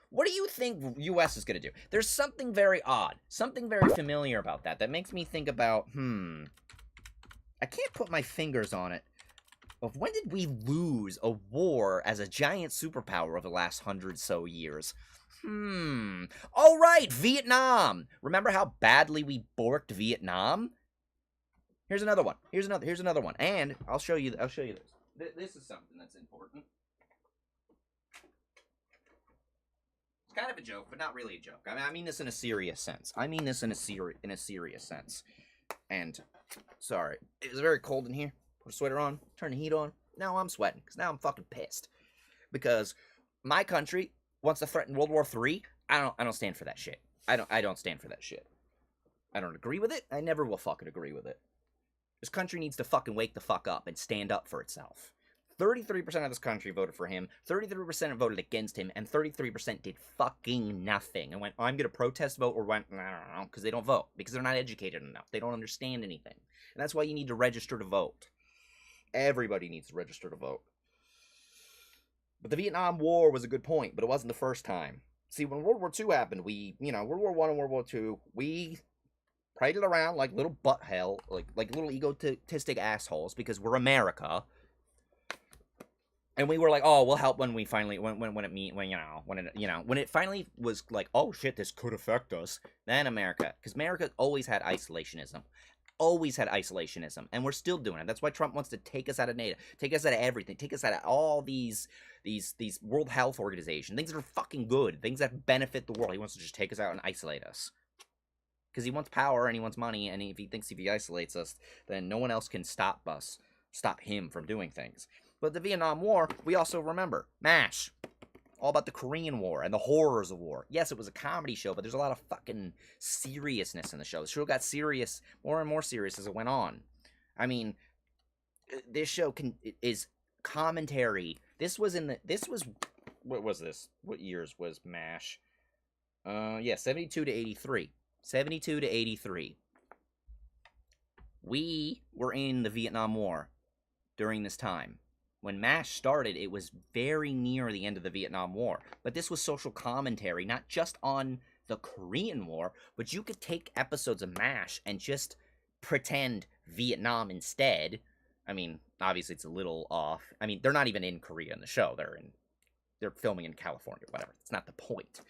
what do you think U.S. is going to do? There's something very odd, something very familiar about that makes me think about, I can't put my fingers on it, of when did we lose a war as a giant superpower over the last 100 so years? Oh, right, Vietnam. Remember how badly we borked Vietnam? Here's another one. Here's another one. And I'll show you this. This is something that's important. Kind of a joke, but not really a joke. I mean this in a serious sense. And, sorry, it was very cold in here. Put a sweater on, turn the heat on. Now I'm sweating, because now I'm fucking pissed. Because my country wants to threaten World War III. I don't stand for that shit. I don't stand for that shit. I don't agree with it. I never will fucking agree with it. This country needs to fucking wake the fuck up and stand up for itself. 33% of this country voted for him, 33% voted against him, and 33% did fucking nothing and went, oh, I'm going to protest vote, or went, no, because they don't vote, because they're not educated enough. They don't understand anything. And that's why you need to register to vote. Everybody needs to register to vote. But the Vietnam War was a good point, but it wasn't the first time. See, when World War II happened, World War I and World War II, we paraded around like little butthell, like little egotistic assholes, because we're America. And we were like, oh, we'll help when we finally, when it finally was like, oh shit, this could affect us. Then America, because America always had isolationism. And we're still doing it. That's why Trump wants to take us out of NATO, take us out of everything, take us out of all these World Health Organization, things that are fucking good, things that benefit the world. He wants to just take us out and isolate us. Because he wants power and he wants money, and if he thinks if he isolates us, then no one else can stop him from doing things. But the Vietnam War, we also remember. MASH. All about the Korean War and the horrors of war. Yes, it was a comedy show, but there's a lot of fucking seriousness in the show. The show got serious, more and more serious as it went on. I mean, this show is commentary. What was this? What years was MASH? 72 to 83. 72 to 83. We were in the Vietnam War during this time. When MASH started, it was very near the end of the Vietnam War. But this was social commentary, not just on the Korean War, but you could take episodes of MASH and just pretend Vietnam instead. I mean, obviously it's a little off. I mean, they're not even in Korea in the show. They're filming in California, whatever. It's not the point.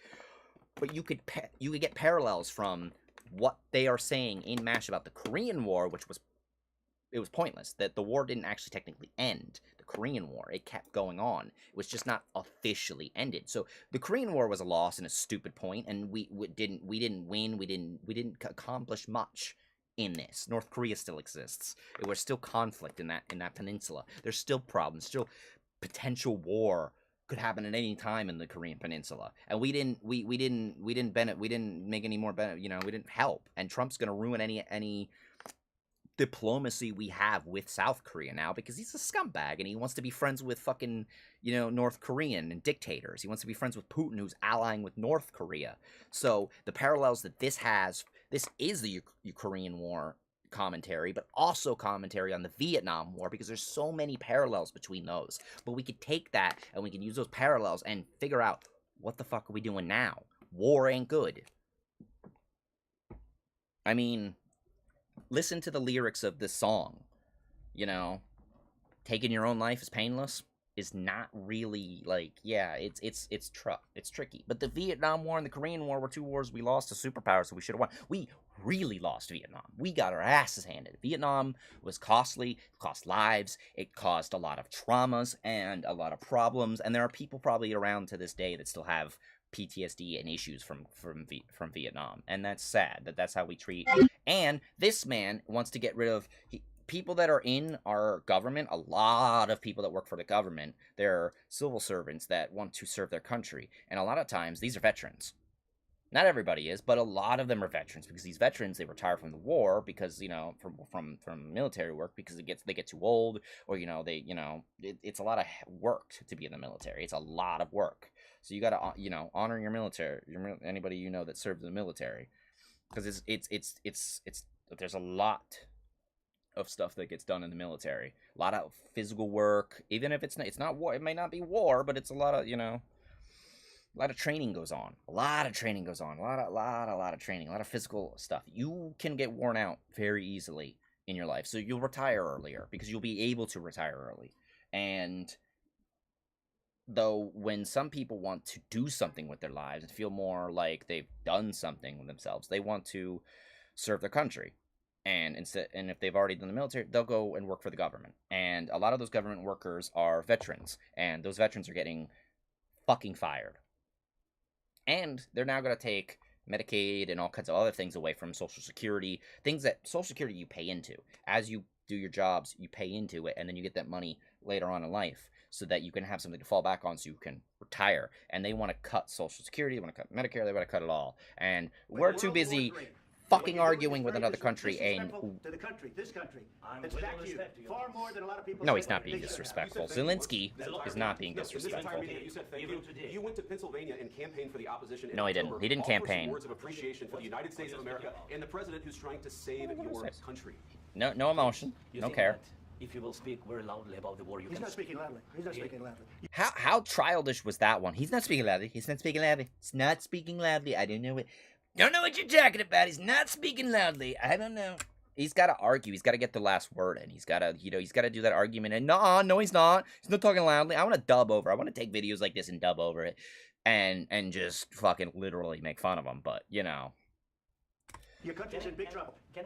But you could get parallels from what they are saying in MASH about the Korean War, which was pointless. That the war didn't actually technically end. The Korean War, it kept going on. It was just not officially ended. So the Korean War was a loss and a stupid point, and we didn't win. We didn't accomplish much in this. North Korea still exists. There was still conflict in that peninsula. There's still problems. Still potential war could happen at any time in the Korean Peninsula, and we didn't make any more benefit. We didn't help, and Trump's gonna ruin any diplomacy we have with South Korea now, because he's a scumbag and he wants to be friends with fucking North Korean and dictators. He wants to be friends with Putin, who's allying with North Korea. So the parallels that this is the Korean War commentary, but also commentary on the Vietnam War, because there's so many parallels between those. But we could take that and we can use those parallels and figure out, what the fuck are we doing now? War ain't good. I mean, listen to the lyrics of this song. Taking your own life is painless is not really it's tricky. But the Vietnam War and the Korean War were two wars we lost to superpowers, so we should have won. We really lost Vietnam. We got our asses handed. Vietnam was costly, it cost lives, it caused a lot of traumas and a lot of problems, and there are people probably around to this day that still have PTSD and issues from Vietnam, and that's sad that's how we treat. And this man wants to get rid of people that are in our government. A lot of people that work for the government, they're civil servants that want to serve their country, and a lot of times these are veterans. Not everybody is, but a lot of them are veterans, because these veterans, they retire from the war because from military work, because they get too old, or it's a lot of work to be in the military. It's a lot of work. So you got to honor your military, anybody that served in the military, because it's there's a lot of stuff that gets done in the military. A lot of physical work, even if it's not war. It may not be war, but it's a lot of a lot of training goes on. A lot of training, a lot of physical stuff. You can get worn out very easily in your life, so you'll retire earlier, because you'll be able to retire early. And though, when some people want to do something with their lives and feel more like they've done something with themselves, they want to serve their country. And if they've already done the military, they'll go and work for the government. And a lot of those government workers are veterans, and those veterans are getting fucking fired. And they're now going to take Medicaid and all kinds of other things away from Social Security, things that Social Security you pay into. As you do your jobs, you pay into it, and then you get that money later on in life, so that you can have something to fall back on, so you can retire. And they want to cut Social Security, they want to cut Medicare, they want to cut it all. And we're too busy fucking arguing with another country and... To the country, this country. It's back to you. Far more than a lot of people. No, he's not being disrespectful. Zelensky is not being disrespectful. You said thank you. You went to Pennsylvania and campaigned for the opposition. No, he didn't. He didn't campaign. Words of appreciation for the United States of America and the president who's trying to save your country. No emotion. No care. If you will speak very loudly about the war, He's not speaking loudly. He's not speaking loudly. How childish was that one? He's not speaking loudly. He's not speaking loudly. He's not speaking loudly. I don't know what. Don't know what you're talking about. He's not speaking loudly. I don't know. He's got to argue. He's got to get the last word in. He's got to, he's got to do that argument. And no, he's not. He's not talking loudly. I want to dub over. I want to take videos like this and dub over it, and just fucking literally make fun of him. But your country's in big trouble. No,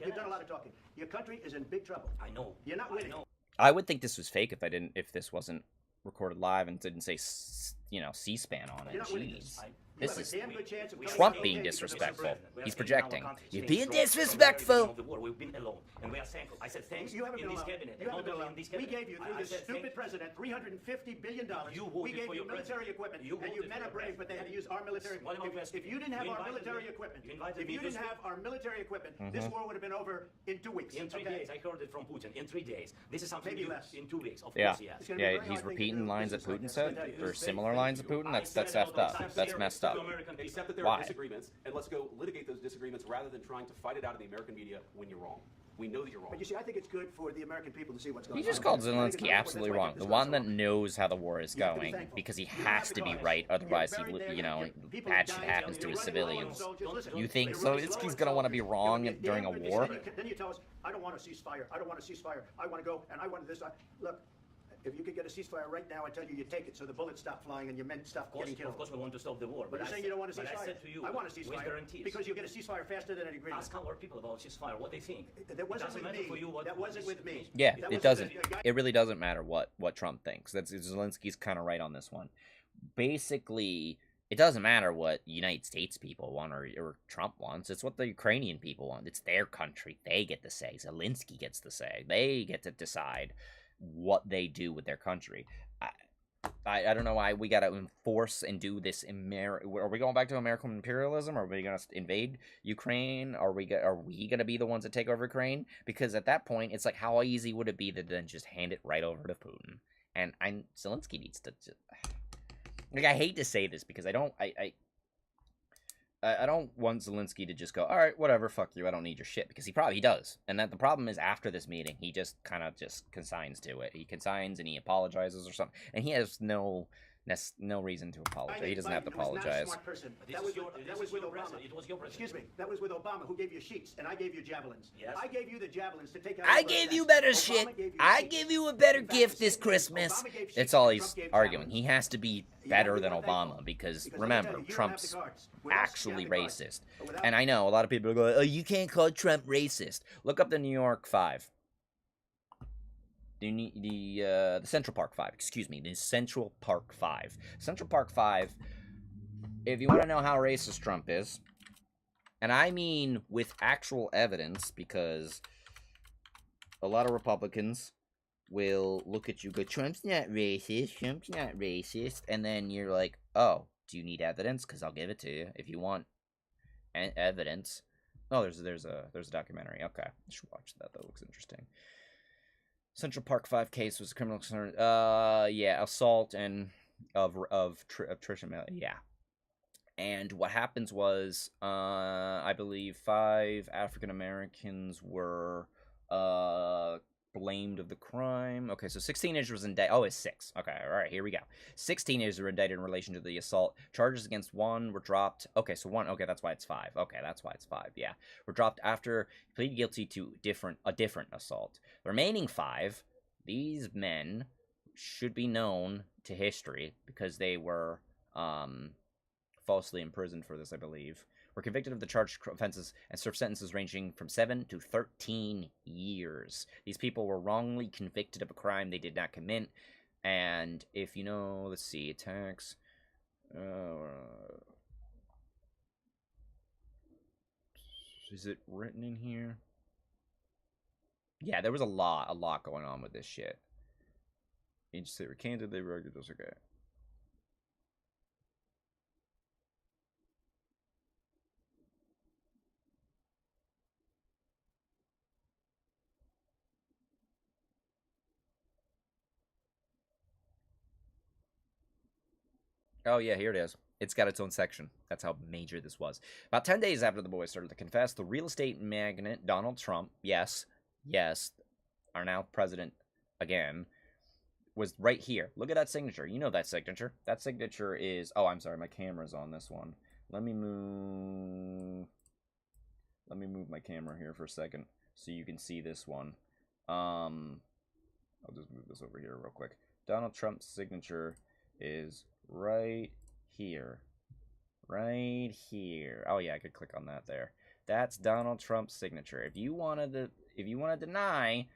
you've done a lot of talking. Your country is in big trouble. I know. You're not winning. I would think this was fake if this wasn't recorded live and didn't say, C-SPAN on it. Jeez. This is Trump being disrespectful. He's projecting. You're being disrespectful. We've been alone, and we are thankful. I said thanks you haven't in been this alone. cabinet. You haven't been alone. We gave you, through this stupid president, $350 billion. We gave you military equipment, and you men are brave, but they had to use our military equipment. If you didn't have our military equipment, this war would have been over in 2 weeks. In 3 days, I heard it from Putin. In 3 days. This is something maybe new. Less. In 2 weeks, of yeah. course, yes. Yeah, he's repeating lines that Putin said, or similar lines of Putin. That's effed up. That's messed up. Accept that there are disagreements, and let's go litigate those disagreements rather than trying to fight it out in the American media when you're wrong. We know that you're wrong. But you see, I think it's good for the American people to see what's going on. He just called Zelensky absolutely wrong. The one that knows how the war is going, because he has to be right, otherwise bad shit happens to his civilians. You think Zelensky's gonna want to be wrong during a war? Then you tell us, I don't want a ceasefire. I don't want a ceasefire. I want to go, and I want this. Look. If you could get a ceasefire right now, I tell you, you take it so the bullets stop flying and your men stop getting killed. Of course, we want to stop the war. But you're saying you don't want a ceasefire. I said to you, I want a ceasefire. with guarantees. Because you get a ceasefire faster than an agreement. Ask our people about ceasefire, what they think. That wasn't with me. That wasn't with me. Yeah, it doesn't. It really doesn't matter what Trump thinks. Zelensky's kind of right on this one. Basically, it doesn't matter what United States people want or Trump wants. It's what the Ukrainian people want. It's their country. They get to say. Zelensky gets to say. They get to decide what they do with their country. I don't know why we gotta enforce and do this. Are we going back to American imperialism? Are we gonna invade Ukraine? Are we gonna be the ones that take over Ukraine? Because at that point, it's like, how easy would it be to then just hand it right over to Putin? And Zelensky needs to I hate to say this because I don't want Zelensky to just go, all right, whatever, fuck you, I don't need your shit, because he probably does. And that the problem is, after this meeting, he just kind of just consigns to it. He consigns and he apologizes or something, and he has no reason to apologize. He doesn't have to apologize. That was with Obama. It was your president. Excuse me. That was with Obama, who gave you sheets, and I gave you javelins. Yes. I gave you the javelins to take out. I gave you better shit. I gave you a better gift this Christmas. That's all he's arguing. He has to be better than Obama, because remember, Trump's actually racist. And I know a lot of people are going, oh, you can't call Trump racist. Look up the New York 5. The Central Park 5, excuse me, the Central Park 5. Central Park 5, if you want to know how racist Trump is, and I mean with actual evidence, because a lot of Republicans will look at you and go, Trump's not racist, and then you're like, oh, do you need evidence? Because I'll give it to you if you want evidence. Oh, there's a documentary. Okay, I should watch that. That looks interesting. Central Park 5 case was a criminal concern. Yeah, assault and of Trisha Miller. Yeah. And what happens was, I believe 5 African Americans were blamed of the crime. Okay, so 6 teenagers was indicted. Oh, it's 6. Okay, all right, here we go. 6 teenagers were indicted in relation to the assault. Charges against 1 were dropped. Okay, so 1. Okay, that's why it's 5. Okay, that's why it's 5. Yeah, were dropped after he pleaded guilty to a different assault. The remaining 5, these men should be known to history because they were falsely imprisoned for this, I believe. Were convicted of the charged offenses and served sentences ranging from 7 to 13 years. These people were wrongly convicted of a crime they did not commit. And if you know, let's see, attacks. Is it written in here? Yeah, there was a lot going on with this shit. You just say recanted, they argued this, okay. Oh, yeah, here it is. It's got its own section. That's how major this was. About 10 days after the boys started to confess, the real estate magnate Donald Trump, yes, our now president again, was right here. Look at that signature. You know that signature. That signature is... Oh, I'm sorry. My camera's on this one. Let me move my camera here for a second so you can see this one. I'll just move this over here real quick. Donald Trump's signature is right here. Right here. Oh, yeah, I could click on that there. That's Donald Trump's signature. If you want to deny...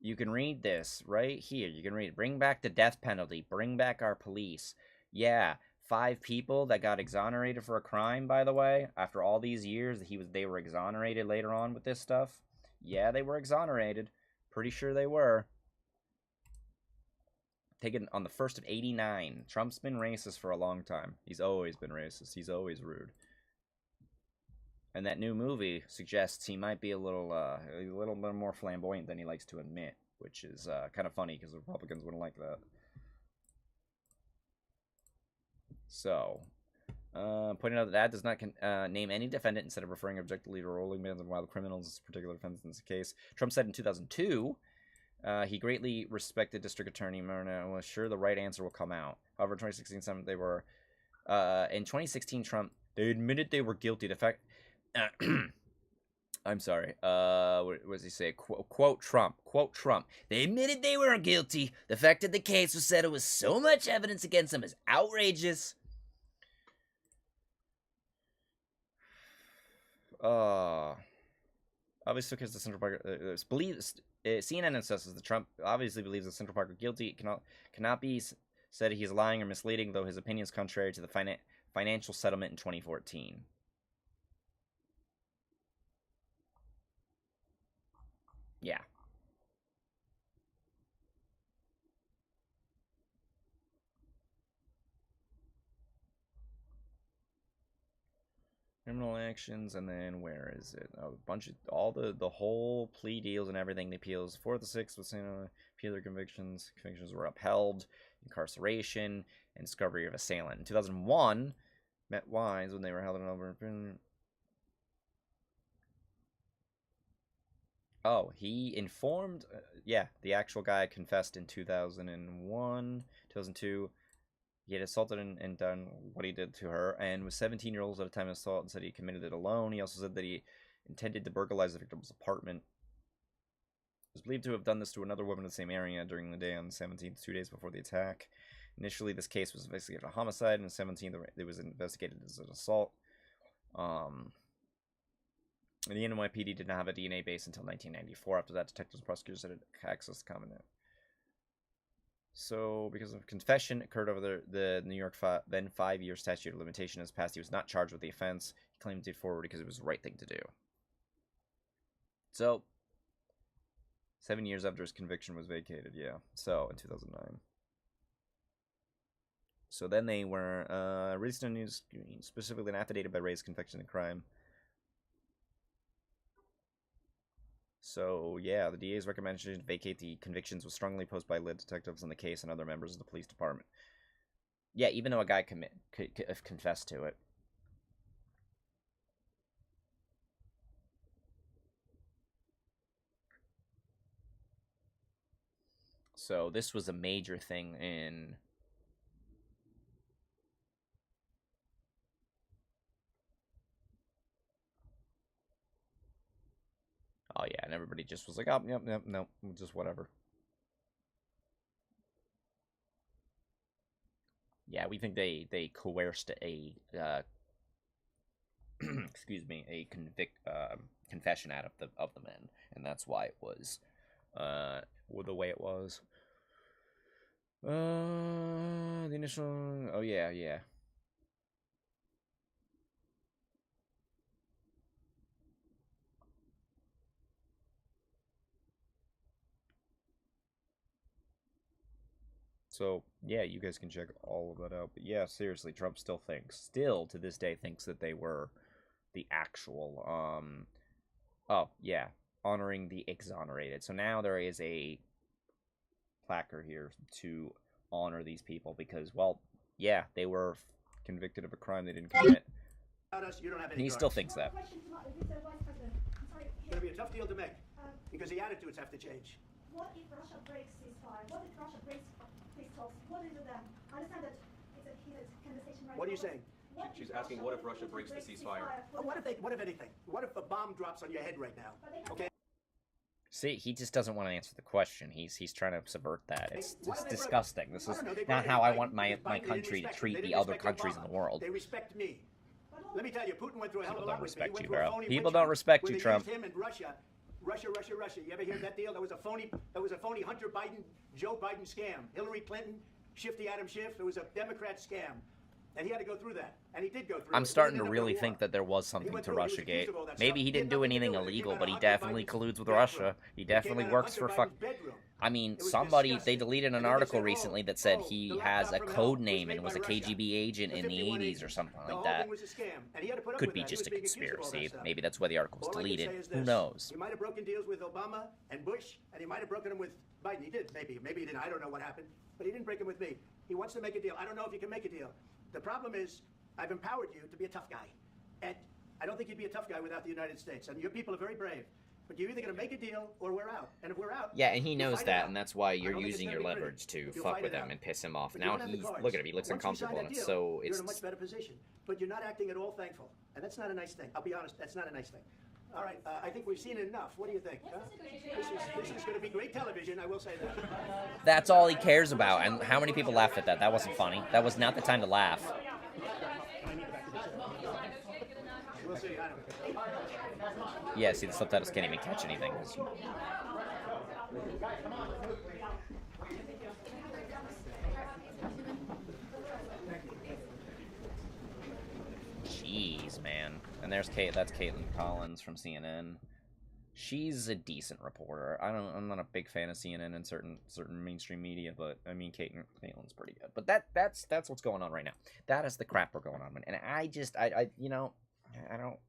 You can read this right here. You can read, bring back the death penalty. Bring back our police. Yeah, 5 people that got exonerated for a crime, by the way. After all these years, they were exonerated later on with this stuff. Yeah, they were exonerated. Pretty sure they were. Taken on the 1st of 89. Trump's been racist for a long time. He's always been racist. He's always rude. And that new movie suggests he might be a little bit more flamboyant than he likes to admit, which is kind of funny because the Republicans wouldn't like that. So, pointing out that does not name any defendant instead of referring objectively to rolling bans and wild criminals as a particular offense in this case. Trump said in 2002 he greatly respected District Attorney Myrna and was sure the right answer will come out. However, in 2016, in 2016, Trump, they admitted they were guilty. The fact... I'm sorry. What does he say? Quote Trump. Quote Trump. They admitted they were guilty. The fact that the case was settled with so much evidence against them is outrageous. Obviously, because the Central Park CNN assesses that Trump obviously believes that Central Park are guilty. It cannot be said he's lying or misleading, though his opinion is contrary to the financial settlement in 2014. Yeah. Criminal actions, and then where is it? Oh, a bunch of the whole plea deals and everything. The appeals 4th to 6th was appeal their convictions. Convictions were upheld. Incarceration and discovery of assailant. In 2001, met Wise when they were held in over. Oh, he informed, yeah, the actual guy confessed in 2001, 2002. He had assaulted and done what he did to her, and was 17-year-old at the time of assault and said he committed it alone. He also said that he intended to burglarize the victim's apartment. He was believed to have done this to another woman in the same area during the day on the 17th, 2 days before the attack. Initially, this case was investigated as a homicide, and on the 17th, it was investigated as an assault. The NYPD did not have a DNA base until 1994. After that, detectives and prosecutors had access to common. So, because of confession occurred over the New York then 5-year statute of limitation has passed, he was not charged with the offense. He claimed it forward because it was the right thing to do. So, 7 years after his conviction was vacated, yeah. So, in 2009. So then they were released on a news screen, specifically an affidavit by Ray's conviction of crime. So, yeah, the DA's recommendation to vacate the convictions was strongly opposed by lead detectives in the case and other members of the police department. Yeah, even though a guy confessed to it. So, this was a major thing in... Oh, yeah, and everybody just was like, oh, yep, no, just whatever. Yeah, we think they coerced a, excuse me, a confession out of the men, and that's why it was, the way it was. The initial, oh, yeah. So, yeah, you guys can check all of that out. But yeah, seriously, Trump still to this day thinks that they were the actual, oh, yeah, honoring the exonerated. So now there is a placard here to honor these people because, well, yeah, they were convicted of a crime they didn't commit. You don't have any And he guards. still thinks that. It's going to be a tough deal to make because the attitudes have to change. What if Russia breaks ceasefire? What if Russia breaks peace talks? What do you then? I understand that it's a heated conversation right now. What are you saying? She's asking, what if Russia breaks the ceasefire? What if anything? What if a bomb drops on your head right now? Okay. See, he just doesn't want to answer the question. He's trying to subvert that. It's disgusting. This is not how I want my country to treat the other countries in the world. They respect me. Let me tell you, Putin went through a hell of a People lot don't with me. He respect went you, through a bro. phony People witch don't hunt respect where you, they Trump. used him and Russia. You ever hear that deal? That was a phony Hunter Biden, Joe Biden scam. Hillary Clinton, Shifty Adam Schiff. It was a Democrat scam. And he had to go through that. And he did go through it. I'm starting to really think that there was something to Russiagate. Maybe he didn't do anything illegal, but he definitely colludes with Russia. He definitely works for I mean, they deleted an article recently that said he has a code name and was a KGB agent in the 80s or something like that. Could be just a conspiracy. Maybe that's why the article was deleted. Who knows? He might have broken deals with Obama and Bush, and he might have broken them with Biden. He did, maybe. Maybe he didn't. I don't know what happened. But he didn't break them with me. He wants to make a deal. I don't know if he can make a deal. The problem is, I've empowered you to be a tough guy. And I don't think you'd be a tough guy without the United States. And your people are very brave. But you're either going to make a deal or we're out. And if we're out... Yeah, and he knows that, and that's why you're using your leverage to fuck with him and piss him off. Now look at him, he looks uncomfortable, and it's so... You're in a much better position. But you're not acting at all thankful. And that's not a nice thing. I'll be honest, that's not a nice thing. All right, I think we've seen enough. What do you think? Huh? This is going to be great television, I will say that. That's all he cares about, and how many people laughed at that? That wasn't funny. That was not the time to laugh. We'll see. Yeah, see, the subtitles can't even catch anything. Jeez, man. And that's Caitlin Collins from CNN. She's a decent reporter. I'm not a big fan of CNN and certain mainstream media, but I mean Caitlin's pretty good. But that's what's going on right now. That is the crap we're going on, and I don't.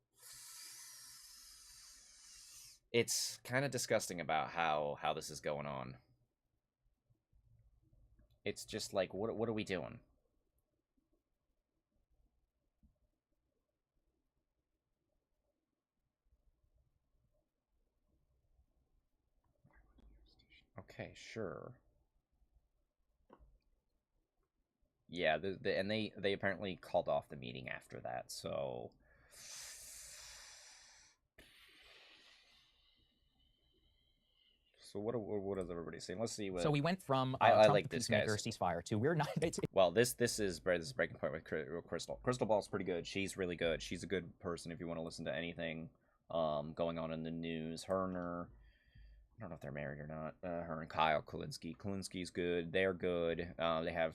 It's kind of disgusting about how this is going on. It's just like, what are we doing? Okay, sure. Yeah, and they apparently called off the meeting after that, so... So what is everybody saying? Let's see what... So we went from I Trump like the this peacemaker guy's ceasefire to we're not... Well, this is Breaking Point with Crystal. Crystal Ball's pretty good. She's really good. She's a good person if you want to listen to anything going on in the news. Her and her... I don't know if they're married or not. Her and Kyle Kulinski. Kulinski's good. They're good. They have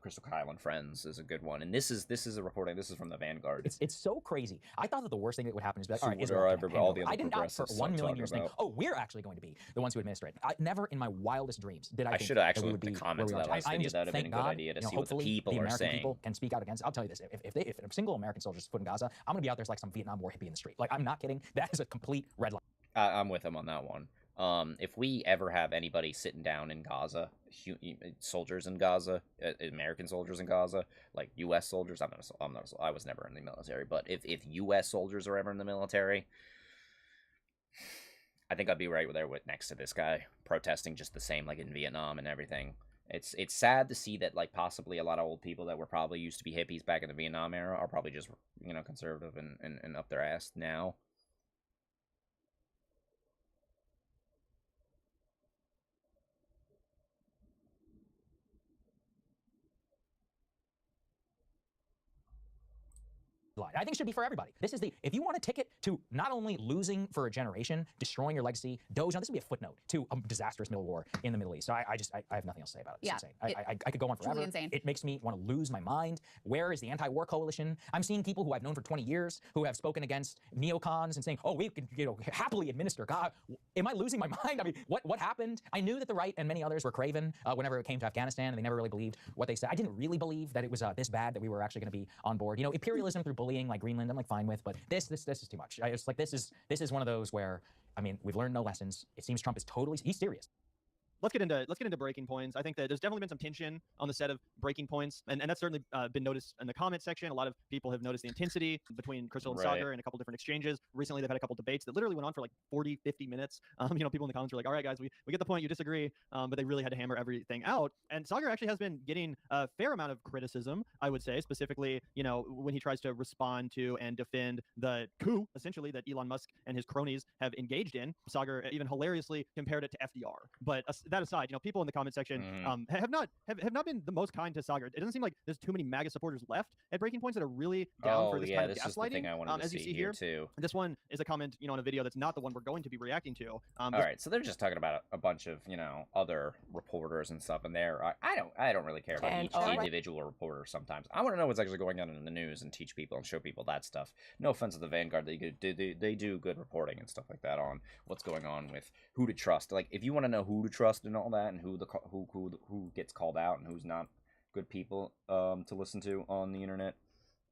Crystal Kyle and Friends is a good one, and this is a reporting. This is from the Vanguard. It's so crazy. I thought that the worst thing that would happen is that, So all right, what Israel are can't all handle the it. other I did not for progressives 1 million talking years think, about? oh, we're actually going to be the ones who administer it. Never in my wildest dreams did I think should have that actually we would looked at be the comments where of we that are. last video. Just, That would have been a thank good God, idea to see what the hopefully people are American saying. people can speak out against. I'll tell you this: if a single American soldier's foot in Gaza, I'm going to be out there like some Vietnam War hippie in the street. Like, I'm not kidding. That is a complete red line. I'm with him on that one. If we ever have anybody sitting down in Gaza, soldiers in Gaza, American soldiers in Gaza, like U.S. soldiers, I was never in the military, but if U.S. soldiers are ever in the military, I think I'd be right there next to this guy, protesting just the same like in Vietnam and everything. It's sad to see that like possibly a lot of old people that were probably used to be hippies back in the Vietnam era are probably just conservative and up their ass now. I think it should be for everybody. This is if you want a ticket to not only losing for a generation, destroying your legacy, this would be a footnote to a disastrous middle war in the Middle East. So I have nothing else to say about it. It's insane. I could go on forever. Insane. It makes me want to lose my mind. Where is the anti-war coalition? I'm seeing people who I've known for 20 years who have spoken against neocons and saying, oh, we could happily administer. God, am I losing my mind? I mean, what happened? I knew that the right and many others were craven whenever it came to Afghanistan, and they never really believed what they said. I didn't really believe that it was this bad that we were actually going to be on board. Imperialism through bullying like Greenland, I'm like fine with, but this is too much. This is one of those where, I mean, we've learned no lessons. It seems Trump is he's serious. let's get into breaking points. I think that there's definitely been some tension on the set of breaking points, and that's certainly been noticed in the comment section. A lot of people have noticed the intensity between Crystal and Saagar in a couple different exchanges. Recently, they've had a couple debates that literally went on for like 40, 50 minutes. People in the comments were like, all right, guys, we get the point, you disagree, but they really had to hammer everything out. And Saagar actually has been getting a fair amount of criticism, I would say, specifically, when he tries to respond to and defend the coup, essentially, that Elon Musk and his cronies have engaged in. Saagar even hilariously compared it to FDR. But that aside, people in the comment section have not been the most kind to Saagar. It doesn't seem like there's too many MAGA supporters left at Breaking Points that are really down for this kind of this is the thing gaslighting. I wanted to as you see here too. This one is a comment, on a video that's not the one we're going to be reacting to. All right, so they're just talking about a bunch of other reporters and stuff, and I don't really care about each individual reporter. Sometimes I want to know what's actually going on in the news and teach people and show people that stuff. No offense to the Vanguard, they do good reporting and stuff like that on what's going on with who to trust. Like, if you want to know who to trust and all that, and who gets called out and who's not good people to listen to on the internet,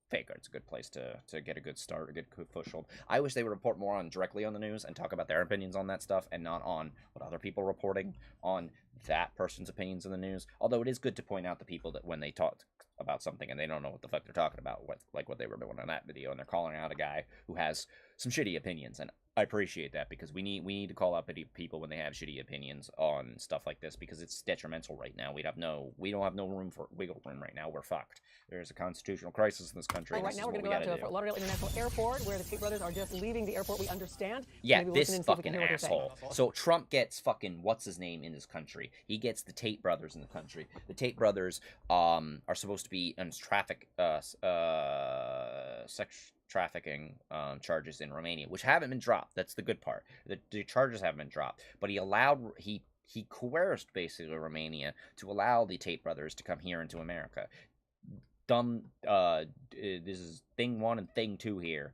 Vanguard's a good place to get a good start, a good foothold. I wish they would report more on directly on the news and talk about their opinions on that stuff and not on what other people are reporting on that person's opinions in the news. Although it is good to point out the people that when they talk about something and they don't know what the fuck they're talking about, what they were doing on that video, and they're calling out a guy who has some shitty opinions, and I appreciate that, because we need to call out people when they have shitty opinions on stuff like this, because it's detrimental right now. We don't have no room for wiggle room right now. We're fucked. There's a constitutional crisis in this country. Right now we're going to go out to Fort Lauderdale International Airport, where the Tate brothers are just leaving the airport. We understand. Yeah, this fucking asshole. So Trump gets fucking what's his name in this country. He gets the Tate brothers in the country. The Tate brothers are supposed to be on sex trafficking charges in Romania, which haven't been dropped. That's the good part. The charges haven't been dropped, but he coerced basically Romania to allow the Tate brothers to come here into America. This is thing one and thing two here,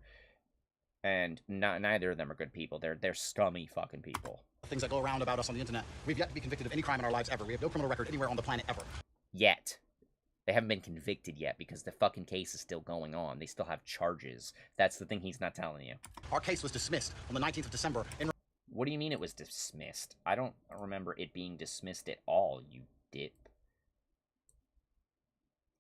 and neither of them are good people. They're scummy fucking people. Things that go around about us on the internet. We've yet to be convicted of any crime in our lives ever. We have no criminal record anywhere on the planet ever. Yet. They haven't been convicted yet because the fucking case is still going on. They still have charges. That's the thing he's not telling you. Our case was dismissed on the 19th of December. What do you mean it was dismissed? I don't remember it being dismissed at all, you dip.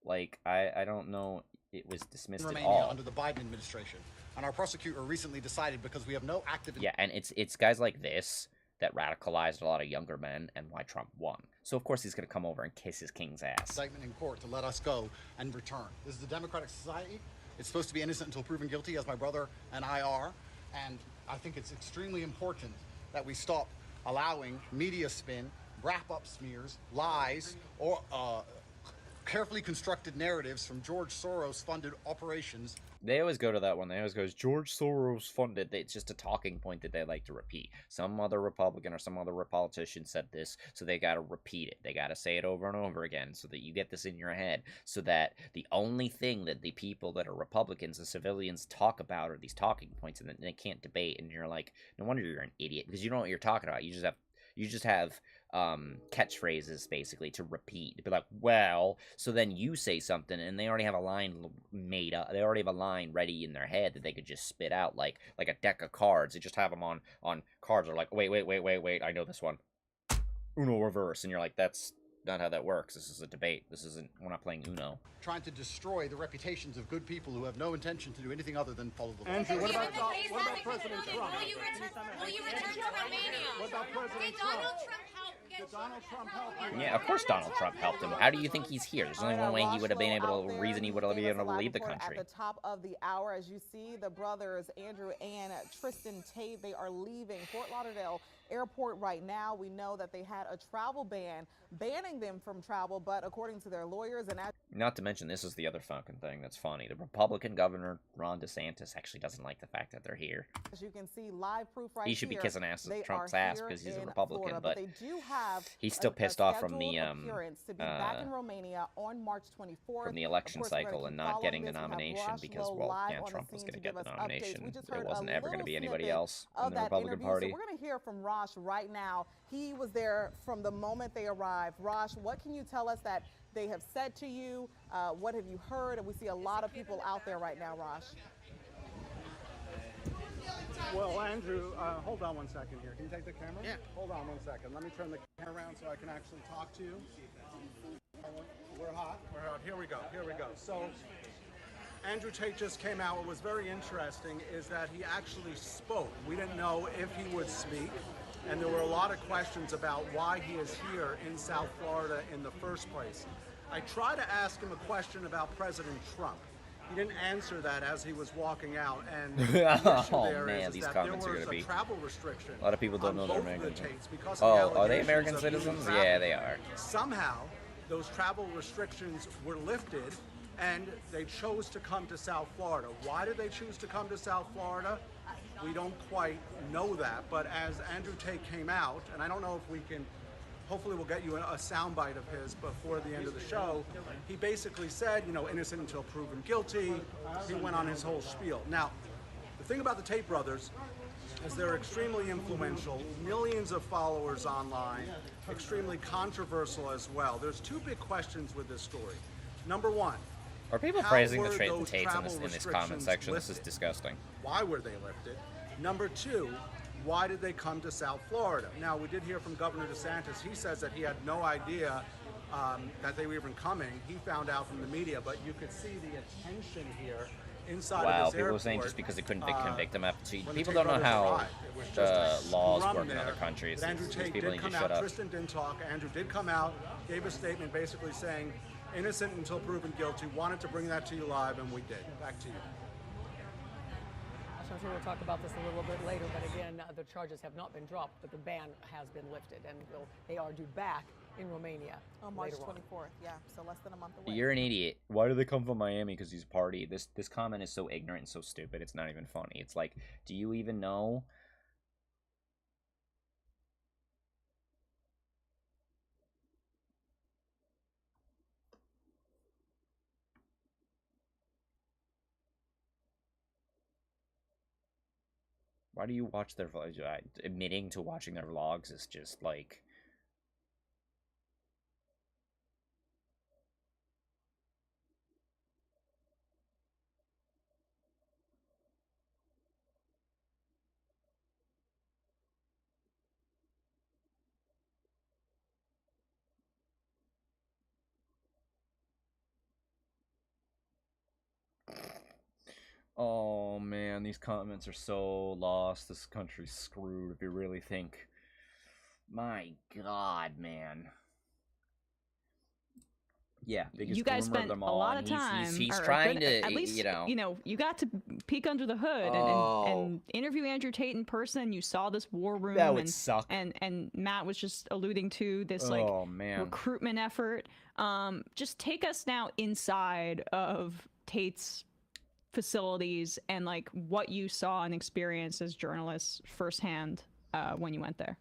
Like, I don't know it was dismissed Romania at all. Under the Biden administration. And our prosecutor recently decided, because we have no active... Yeah, and it's guys like this that radicalized a lot of younger men, and why Trump won. So of course he's going to come over and kiss his king's ass. Indictment in court to let us go and return. This is a democratic society. It's supposed to be innocent until proven guilty, as my brother and I are. And I think it's extremely important that we stop allowing media spin, wrap-up smears, lies, or carefully constructed narratives from George Soros-funded operations. They always go to that one. They always go, George Soros funded. It's just a talking point that they like to repeat. Some other Republican or some other politician said this, so they got to repeat it. They got to say it over and over again so that you get this in your head, so that the only thing that the people that are Republicans, the civilians, talk about are these talking points, and they can't debate. And you're like, no wonder you're an idiot, because you don't know what you're talking about. You just have catchphrases basically to repeat, to be like, well, so then you say something and they already have a line made up. They already have a line ready in their head that they could just spit out like a deck of cards. They just have them on cards. They're like, wait, I know this one. Uno reverse. And you're like, that's not how that works. This is a debate. We're not playing Uno. Trying to destroy the reputations of good people who have no intention to do anything other than follow the law. Andrew, what about President Trump? Will you return to Romania? What about President Trump? Did Donald Trump help you? Yeah, of course Donald Trump helped him. How do you think he's here? There's only one way he would have been able to, reason he would have been able to leave the country. At the top of the hour, as you see, the brothers Andrew and Tristan Tate, they are leaving Fort Lauderdale Airport right now. We know that they had a travel ban banning them from travel, but according to their lawyers, and not to mention, this is the other fucking thing that's funny. The Republican governor, Ron DeSantis, actually doesn't like the fact that they're here. As you can see, live proof right here. He should be kissing Trump's ass because he's a Republican, Florida, but they do have he's still pissed off from the to be back in Romania on March 24th. From the election cycle and not getting the nomination because, well, yeah, Trump was going to get the nomination. There wasn't ever going to be anybody else in the Republican Party. So we're going to hear from Rosh right now. He was there from the moment they arrived. Rosh, what can you tell us that they have said to you? What have you heard? And we see a lot of people out there right now, Rosh. Well, Andrew, hold on one second here. Can you take the camera? Yeah. Hold on one second. Let me turn the camera around so I can actually talk to you. We're hot. We're hot. Here we go. Here we go. So, Andrew Tate just came out. What was very interesting is that he actually spoke. We didn't know if he would speak, and there were a lot of questions about why he is here in South Florida in the first place. I tried to ask him a question about President Trump. He didn't answer that as he was walking out, and oh man, these comments are going to be travel restriction. A lot of people don't know they're American. Oh, are they American citizens? Yeah, they are. Somehow, those travel restrictions were lifted, and they chose to come to South Florida. Why did they choose to come to South Florida? We don't quite know that, but as Andrew Tate came out, and I don't know if we can. Hopefully we'll get you a soundbite of his before the end of the show. He basically said, you know, innocent until proven guilty. He went on his whole spiel. Now, the thing about the Tate brothers is they're extremely influential, millions of followers online, extremely controversial as well. There's two big questions with this story. Number one, are people praising the Tates in this comment section? This is disgusting. Why were they lifted? Number two, why did they come to South Florida? Now, we did hear from Governor DeSantis. He says that he had no idea that they were even coming. He found out from the media, but you could see the attention here inside of this people airport. Were saying just because they couldn't convict him after people don't know how laws work in other countries. But Andrew Tate did come out. Tristan didn't talk. Andrew did come out, gave a statement basically saying, innocent until proven guilty. Wanted to bring that to you live, and we did. Back to you. I'm sure we'll talk about this a little bit later, but again, the charges have not been dropped, but the ban has been lifted, and they are due back in Romania on March 24th. Yeah, so less than a month away. You're an idiot. Why do they come from Miami? Because he's a party. This comment is so ignorant and so stupid. It's not even funny. It's like, do you even know? Why do you watch their vlogs? Admitting to watching their vlogs is just like... Oh man, these comments are so lost. This country's screwed if you really think. My God, man. Yeah, you guys spent a lot of time. He's trying to, at least, you got to peek under the hood and interview Andrew Tate in person. You saw this war room. That would suck. And Matt was just alluding to this recruitment effort. Just take us now inside of Tate's facilities and like what you saw and experienced as journalists firsthand when you went there.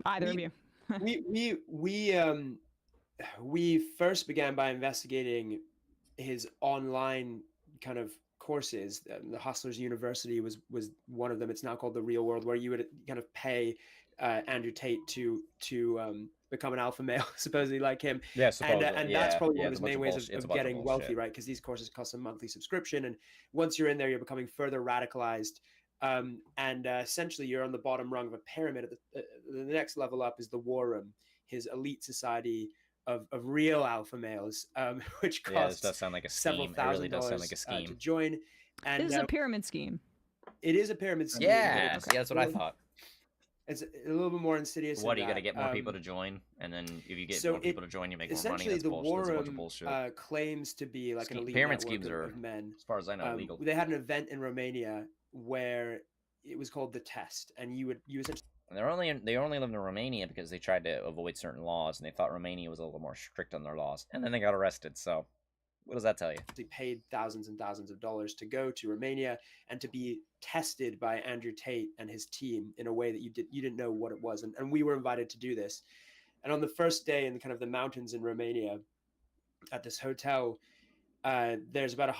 Either of you. We first began by investigating his online kind of courses. The Hustlers University was one of them. It's now called The Real World, where you would kind of pay Andrew Tate to become an alpha male, supposedly like him. Yeah, and that's probably one of his main ways of getting wealthy, right? Because these courses cost a monthly subscription, and once you're in there, you're becoming further radicalized. And essentially, you're on the bottom rung of a pyramid. The next level up is the War Room, his elite society of real alpha males, which costs this does sound like a several scheme. $1,000 It really does sound like a scheme. To join. And this is a pyramid scheme. It is a pyramid scheme. Yeah, that's what I thought. It's a little bit more insidious. What, you got to get more people to join, and then if you get more people to join, you make more money. That's the bullshit. War That's a bunch of Room bullshit. Claims to be like an elite pyramid network schemes are, of men. as far as I know, illegal. They had an event in Romania where it was called The Test, and you essentially. And they only lived in Romania because they tried to avoid certain laws, and they thought Romania was a little more strict on their laws, and then they got arrested. So, what does that tell you? They paid thousands and thousands of dollars to go to Romania and to be tested by Andrew Tate and his team in a way that you didn't know what it was, and we were invited to do this. And on the first day in kind of the mountains in Romania, at this hotel, there's about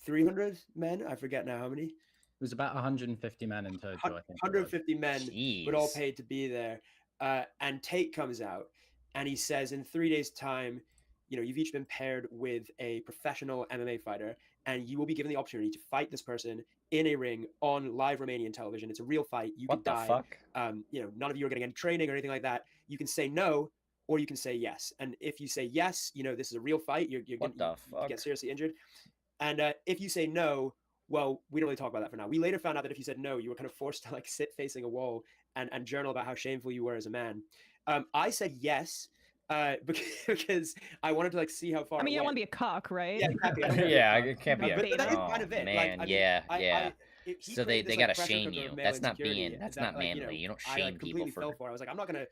300 men. I forget now how many. It was about 150 men in total, I think. 150 men would all pay to be there. And Tate comes out and he says in 3 days' time, you've each been paired with a professional MMA fighter, and you will be given the opportunity to fight this person in a ring on live Romanian television. It's a real fight. You What can the die. fuck? None of you are getting any training or anything like that. You can say no, or you can say yes. And if you say yes, this is a real fight. You're going to get seriously injured. And if you say no, well, we don't really talk about that for now. We later found out that if you said no, you were kind of forced to like sit facing a wall and journal about how shameful you were as a man. I said yes. Because I wanted to like see how far. I mean, you don't want to be a cuck, right? Yeah, exactly. Yeah, it can't be. But that is kind of it. Man, like, yeah. So they this, gotta pressure shame cooker you. of male That's not insecurity that's that, not like, manly. You don't I shame people completely for fell for. I was like, I'm not gonna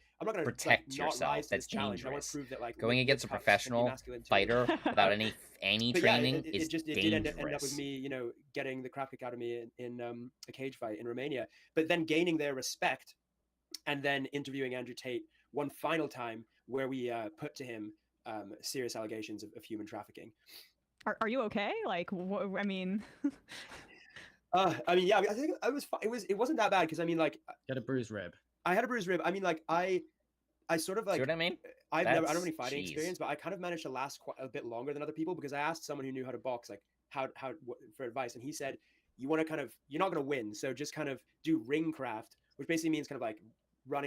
protect not yourself. rise to That's this challenge. I want to dangerous. prove that like Going against a professional fighter without any but training it is did dangerous. end up with me, getting the crap kicked out of me in a cage fight in Romania, but then gaining their respect, and then interviewing Andrew Tate one final time where we put to him serious allegations of human trafficking. Are you okay? Like, I mean. Yeah, I think it wasn't that bad because I mean, like, you had a bruised rib. I had a bruised rib. I mean, like, I sort of like. See what I mean? I don't have any fighting experience, but I kind of managed to last quite a bit longer than other people because I asked someone who knew how to box, like, for advice, and he said, you want to you're not going to win, so just kind of do ring craft, which basically means kind of like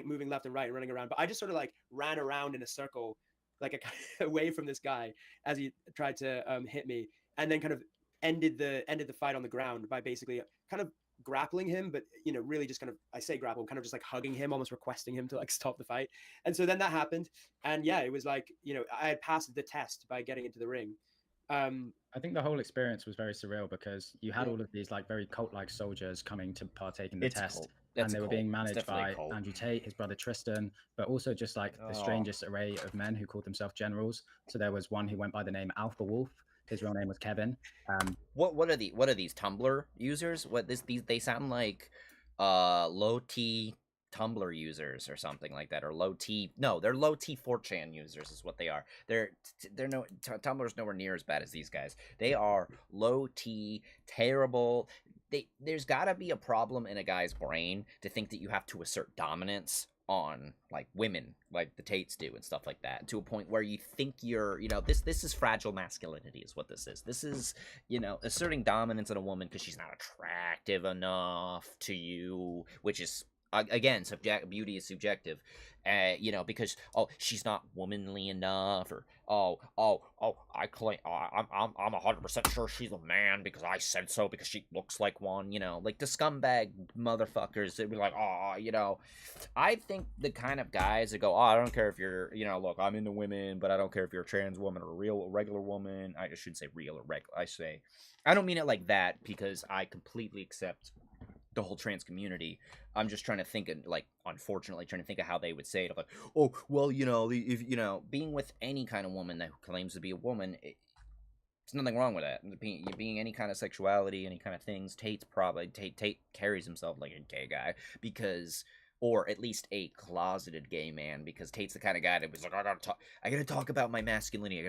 moving left and right, and running around. But I just sort of like ran around in a circle, like away from this guy as he tried to hit me, and then kind of ended the fight on the ground by basically kind of grappling him, but really just kind of, I say grapple, kind of just like hugging him, almost requesting him to like stop the fight. And so then that happened, and yeah, it was like I had passed the test by getting into the ring. I think the whole experience was very surreal because you had all of these like very cult-like soldiers coming to partake in the test, and they were being managed by Andrew Tate, his brother Tristan, but also just like the strangest array of men who called themselves generals. So there was one who went by the name Alpha Wolf. His real name was Kevin. What are these Tumblr users? These they sound like low T Tumblr users or something like that, or low T. No, they're low T 4chan users is what they are. Tumblr's nowhere near as bad as these guys. They are low T, terrible. There's got to be a problem in a guy's brain to think that you have to assert dominance on like women like the Tates do and stuff like that, to a point where you think you're this is fragile masculinity is what this is. This is asserting dominance on a woman because she's not attractive enough to you, which is again beauty is subjective, because she's not womanly enough, or I claim I'm 100% sure she's a man because I said so because she looks like one, like the scumbag motherfuckers that be like, I think the kind of guys that go, I don't care if you're, look, I'm into women, but I don't care if you're a trans woman or a regular woman. I should say real or regular. I don't mean it like that because I completely accept the whole trans community. I'm just trying to think of, like, unfortunately, trying to think of how they would say it. Like, oh, well, if being with any kind of woman that claims to be a woman, there's nothing wrong with that. Being any kind of sexuality, any kind of things. Tate carries himself like a gay guy or at least a closeted gay man, because Tate's the kind of guy that was like, I gotta talk about my masculinity.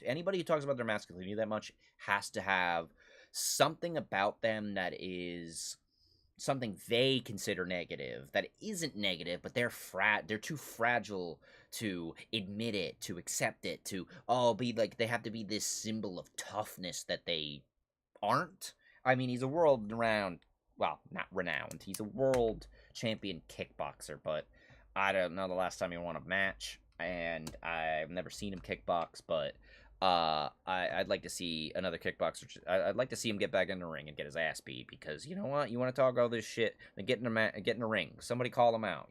Anybody who talks about their masculinity that much has to have something about them that is something they consider negative that isn't negative, but they're too fragile to admit it, to accept it, to be like, they have to be this symbol of toughness that they aren't. I mean, he's a not renowned. He's a world champion kickboxer, but I don't know the last time he won a match, and I've never seen him kickbox, but I'd like to see another kickboxer. I'd like to see him get back in the ring and get his ass beat, because you know what? You want to talk all this shit, then get in the ring. Somebody call him out,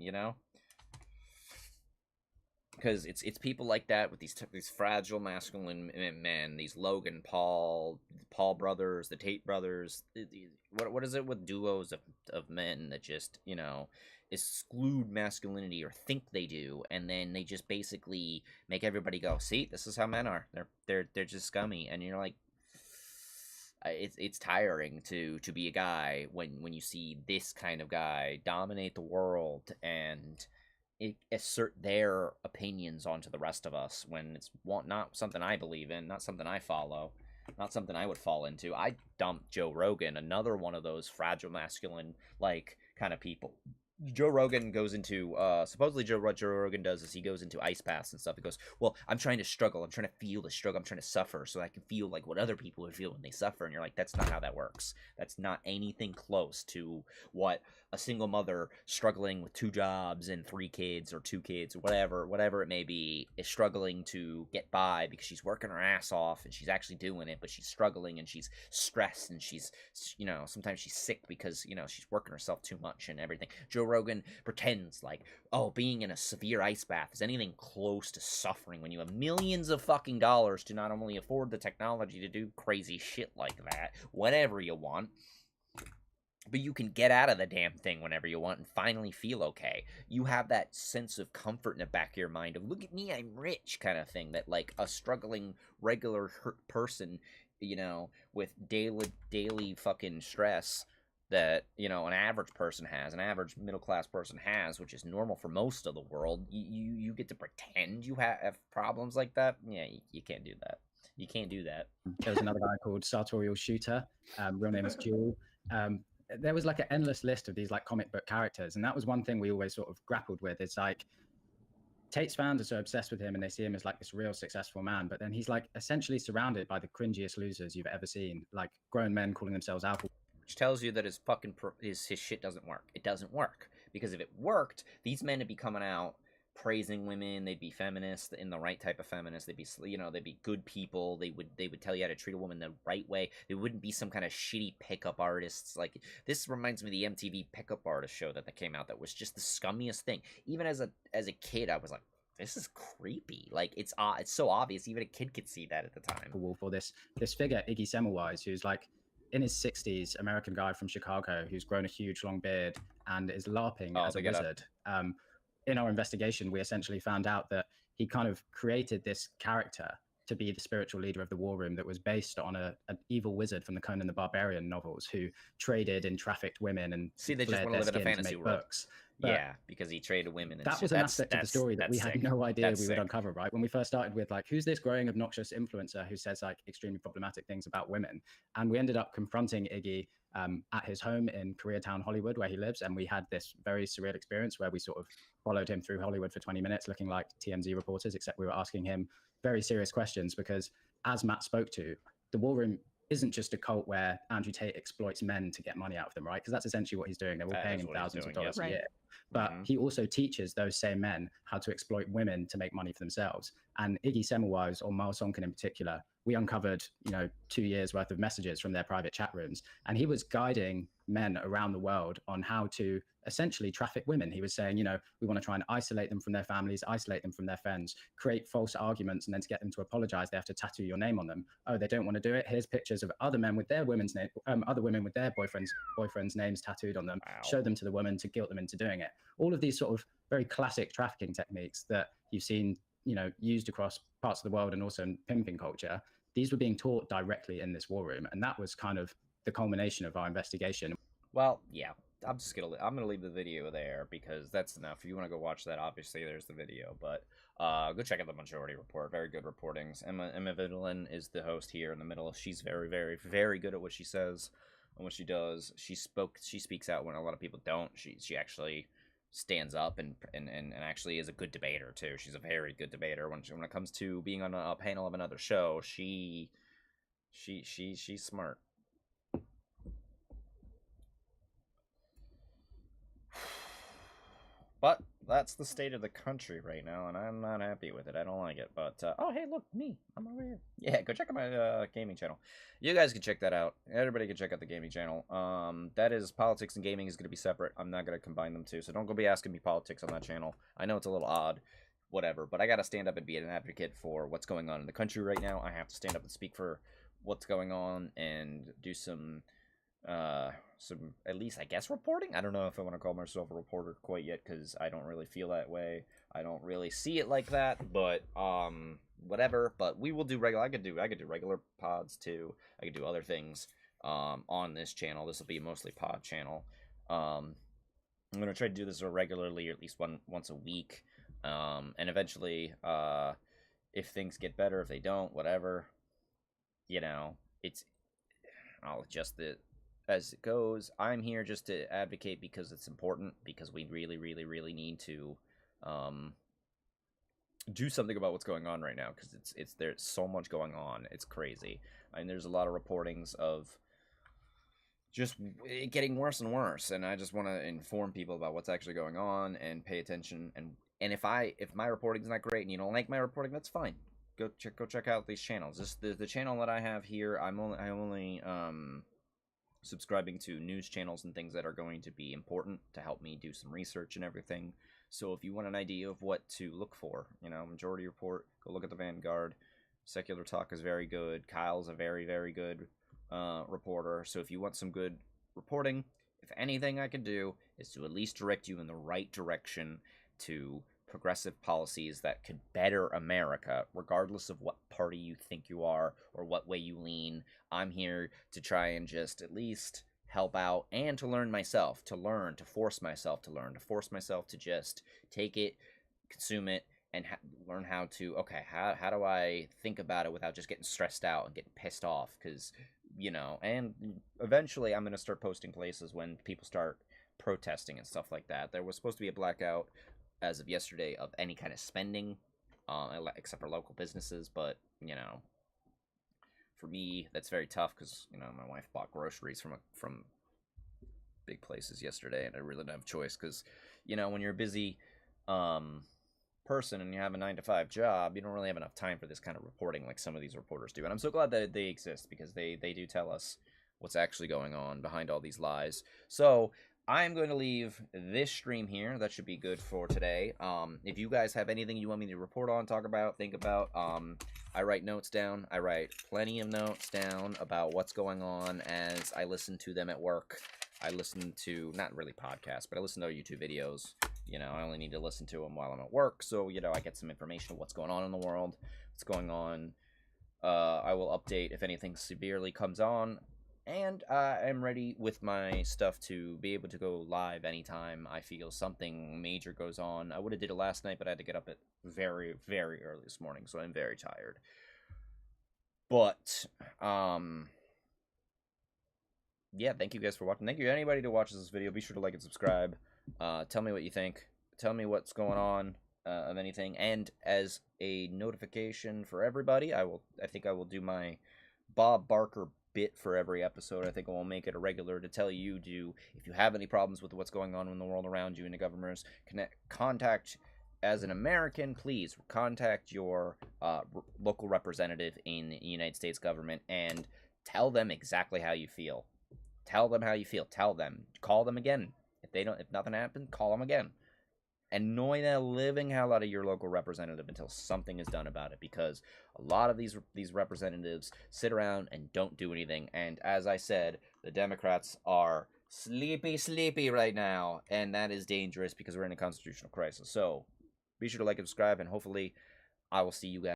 because it's people like that with these fragile masculine men, these Logan Paul brothers, the Tate brothers. What is it with duos of men that just exclude masculinity or think they do, and then they just basically make everybody go, see, this is how men are. They're just scummy, and you're like, it's tiring to be a guy when you see this kind of guy dominate the world and assert their opinions onto the rest of us, when it's not something I believe in, not something I follow, not something I would fall into. I dumped Joe Rogan, another one of those fragile masculine like kind of people. Joe Rogan goes into supposedly what Joe Rogan does is he goes into ice baths and stuff. He goes, well, I'm trying to struggle, I'm trying to feel the struggle, I'm trying to suffer so I can feel like what other people would feel when they suffer. And you're like, that's not how that works. That's not anything close to what a single mother struggling with 2 jobs and 3 kids or 2 kids or whatever it may be is struggling to get by because she's working her ass off and she's actually doing it, but she's struggling and she's stressed and she's, you know, sometimes she's sick because, you know, she's working herself too much and everything. Joe Rogan pretends like, oh, being in a severe ice bath is anything close to suffering when you have millions of fucking dollars to not only afford the technology to do crazy shit like that, whatever you want, but you can get out of the damn thing whenever you want and finally feel okay. You have that sense of comfort in the back of your mind of, look at me, I'm rich, kind of thing that like a struggling regular person, you know, with daily fucking stress that, you know, an average person has, an average middle-class person has, which is normal for most of the world. You get to pretend you have problems like that. Yeah, you can't do that. You can't do that. There was another guy called Sartorial Shooter, real name is Jewel. There was like an endless list of these like comic book characters, and that was one thing we always sort of grappled with. It's like Tate's fans are so obsessed with him and they see him as like this real successful man, but then he's like essentially surrounded by the cringiest losers you've ever seen, like grown men calling themselves alpha. Which tells you that his fucking his shit doesn't work. It doesn't work, because if it worked, these men would be coming out praising women. They'd be feminists, in the right type of feminists. They'd be, you know, they'd be good people. They would tell you how to treat a woman the right way. They wouldn't be some kind of shitty pickup artists. Like, this reminds me of the MTV pickup artist show that came out that was just the scummiest thing. Even as a kid, I was like, this is creepy. Like, it's so obvious. Even a kid could see that at the time. For this figure, Iggy Semmelweis, who's like in his 60s, American guy from Chicago who's grown a huge long beard and is LARPing as a wizard. In our investigation, we essentially found out that he kind of created this character to be the spiritual leader of the war room that was based on an evil wizard from the Conan the Barbarian novels who traded and trafficked women and they just want to live in a fantasy world. Yeah, because he traded women. That was an aspect of the story that we had no idea we would uncover, right? When we first started with like, who's this growing obnoxious influencer who says like extremely problematic things about women? And we ended up confronting Iggy at his home in Koreatown, Hollywood, where he lives. And we had this very surreal experience where we sort of followed him through Hollywood for 20 minutes looking like TMZ reporters, except we were asking him very serious questions because, as Matt spoke to, the war room isn't just a cult where Andrew Tate exploits men to get money out of them, right? Because that's essentially what he's doing. They're all paying him thousands of dollars a year. But he also teaches those same men how to exploit women to make money for themselves. And Iggy Semmelweis, or Miles Sonkin in particular, we uncovered, 2 years worth of messages from their private chat rooms. And he was guiding men around the world on how to essentially traffic women. He was saying, we want to try and isolate them from their families, isolate them from their friends, create false arguments, and then to get them to apologize, they have to tattoo your name on them. Oh, they don't want to do it. Here's pictures of other men with their women's name, other women with their boyfriends' names tattooed on them. Wow. Show them to the woman to guilt them into doing it. All of these sort of very classic trafficking techniques that you've seen, used across parts of the world and also in pimping culture. These were being taught directly in this war room, and that was kind of the culmination of our investigation. Well, yeah, I'm gonna leave the video there because that's enough. If you want to go watch that, obviously there's the video, but go check out the Majority Report. Very good reportings. Emma Videlin is the host here in the middle. She's very, very, very good at what she says and what she does. She speaks out when a lot of people don't. She actually stands up and actually is a good debater too. She's a very good debater when it comes to being on a panel of another show. She's smart. But that's the state of the country right now, and I'm not happy with it. I don't like it. But oh, hey, look, me, I'm over here. Yeah, go check out my gaming channel. You guys can check that out. Everybody can check out the gaming channel. That is politics and gaming is going to be separate. I'm not going to combine them two, so don't go be asking me politics on that channel. I know it's a little odd, whatever, but I got to stand up and be an advocate for what's going on in the country right now. I have to stand up and speak for what's going on and do some at least I guess reporting. I don't know if I want to call myself a reporter quite yet because I don't really feel that way. I don't really see it like that, but whatever. But we will do regular. I could do regular pods too. I could do other things on this channel. This will be mostly pod channel. I'm gonna try to do this regularly, or at least once a week, and eventually, if things get better, if they don't, whatever, I'll adjust it. as it goes. I'm here just to advocate because it's important, because we really, really, really need to do something about what's going on right now, because there's so much going on. It's crazy. I mean, there's a lot of reportings of just getting worse and worse, and I just want to inform people about what's actually going on and pay attention. And if my reporting's not great and you don't like my reporting, that's fine. Go check out these channels. The channel that I have here, I'm only subscribing to news channels and things that are going to be important to help me do some research and everything. So if you want an idea of what to look for, Majority Report, go look at the Vanguard. Secular Talk is very good. Kyle's a very, very good reporter. So if you want some good reporting, if anything I can do is to at least direct you in the right direction to progressive policies that could better America, regardless of what party you think you are or what way you lean. I'm here to try and just at least help out and to learn myself, to force myself to just take it, consume it, and learn how to, okay, how do I think about it without just getting stressed out and getting pissed off, because, and eventually I'm going to start posting places when people start protesting and stuff like that. There was supposed to be a blackout as of yesterday of any kind of spending, except for local businesses, but, for me, that's very tough, because, my wife bought groceries from big places yesterday, and I really don't have a choice, because, when you're a busy person and you have a 9-to-5 job, you don't really have enough time for this kind of reporting like some of these reporters do. And I'm so glad that they exist, because they do tell us what's actually going on behind all these lies. So I'm going to leave this stream here. That should be good for today. If you guys have anything you want me to report on, talk about, think about, I write notes down. I write plenty of notes down about what's going on as I listen to them at work. I listen to, not really podcasts, but I listen to YouTube videos. I only need to listen to them while I'm at work, so, I get some information of what's going on in the world, what's going on. I will update if anything severely comes on, and I'm ready with my stuff to be able to go live anytime I feel something major goes on. I would have did it last night, but I had to get up at very, very early this morning, so I'm very tired. But, yeah, thank you guys for watching. Thank you to anybody who watches this video. Be sure to like and subscribe. Tell me what you think. Tell me what's going on of anything. And as a notification for everybody, I think I will do my Bob Barker bit for every episode. I think I will make it a regular to tell you if you have any problems with what's going on in the world around you and the governors, contact, as an American, please contact your local representative in the United States government and tell them exactly how you feel. Tell them how you feel. Tell them. Call them again. If nothing happened, call them again. Annoy the living hell out of your local representative until something is done about it, because a lot of these representatives sit around and don't do anything. And as I said, the Democrats are sleepy right now, and that is dangerous because we're in a constitutional crisis. So be sure to like and subscribe, and hopefully I will see you guys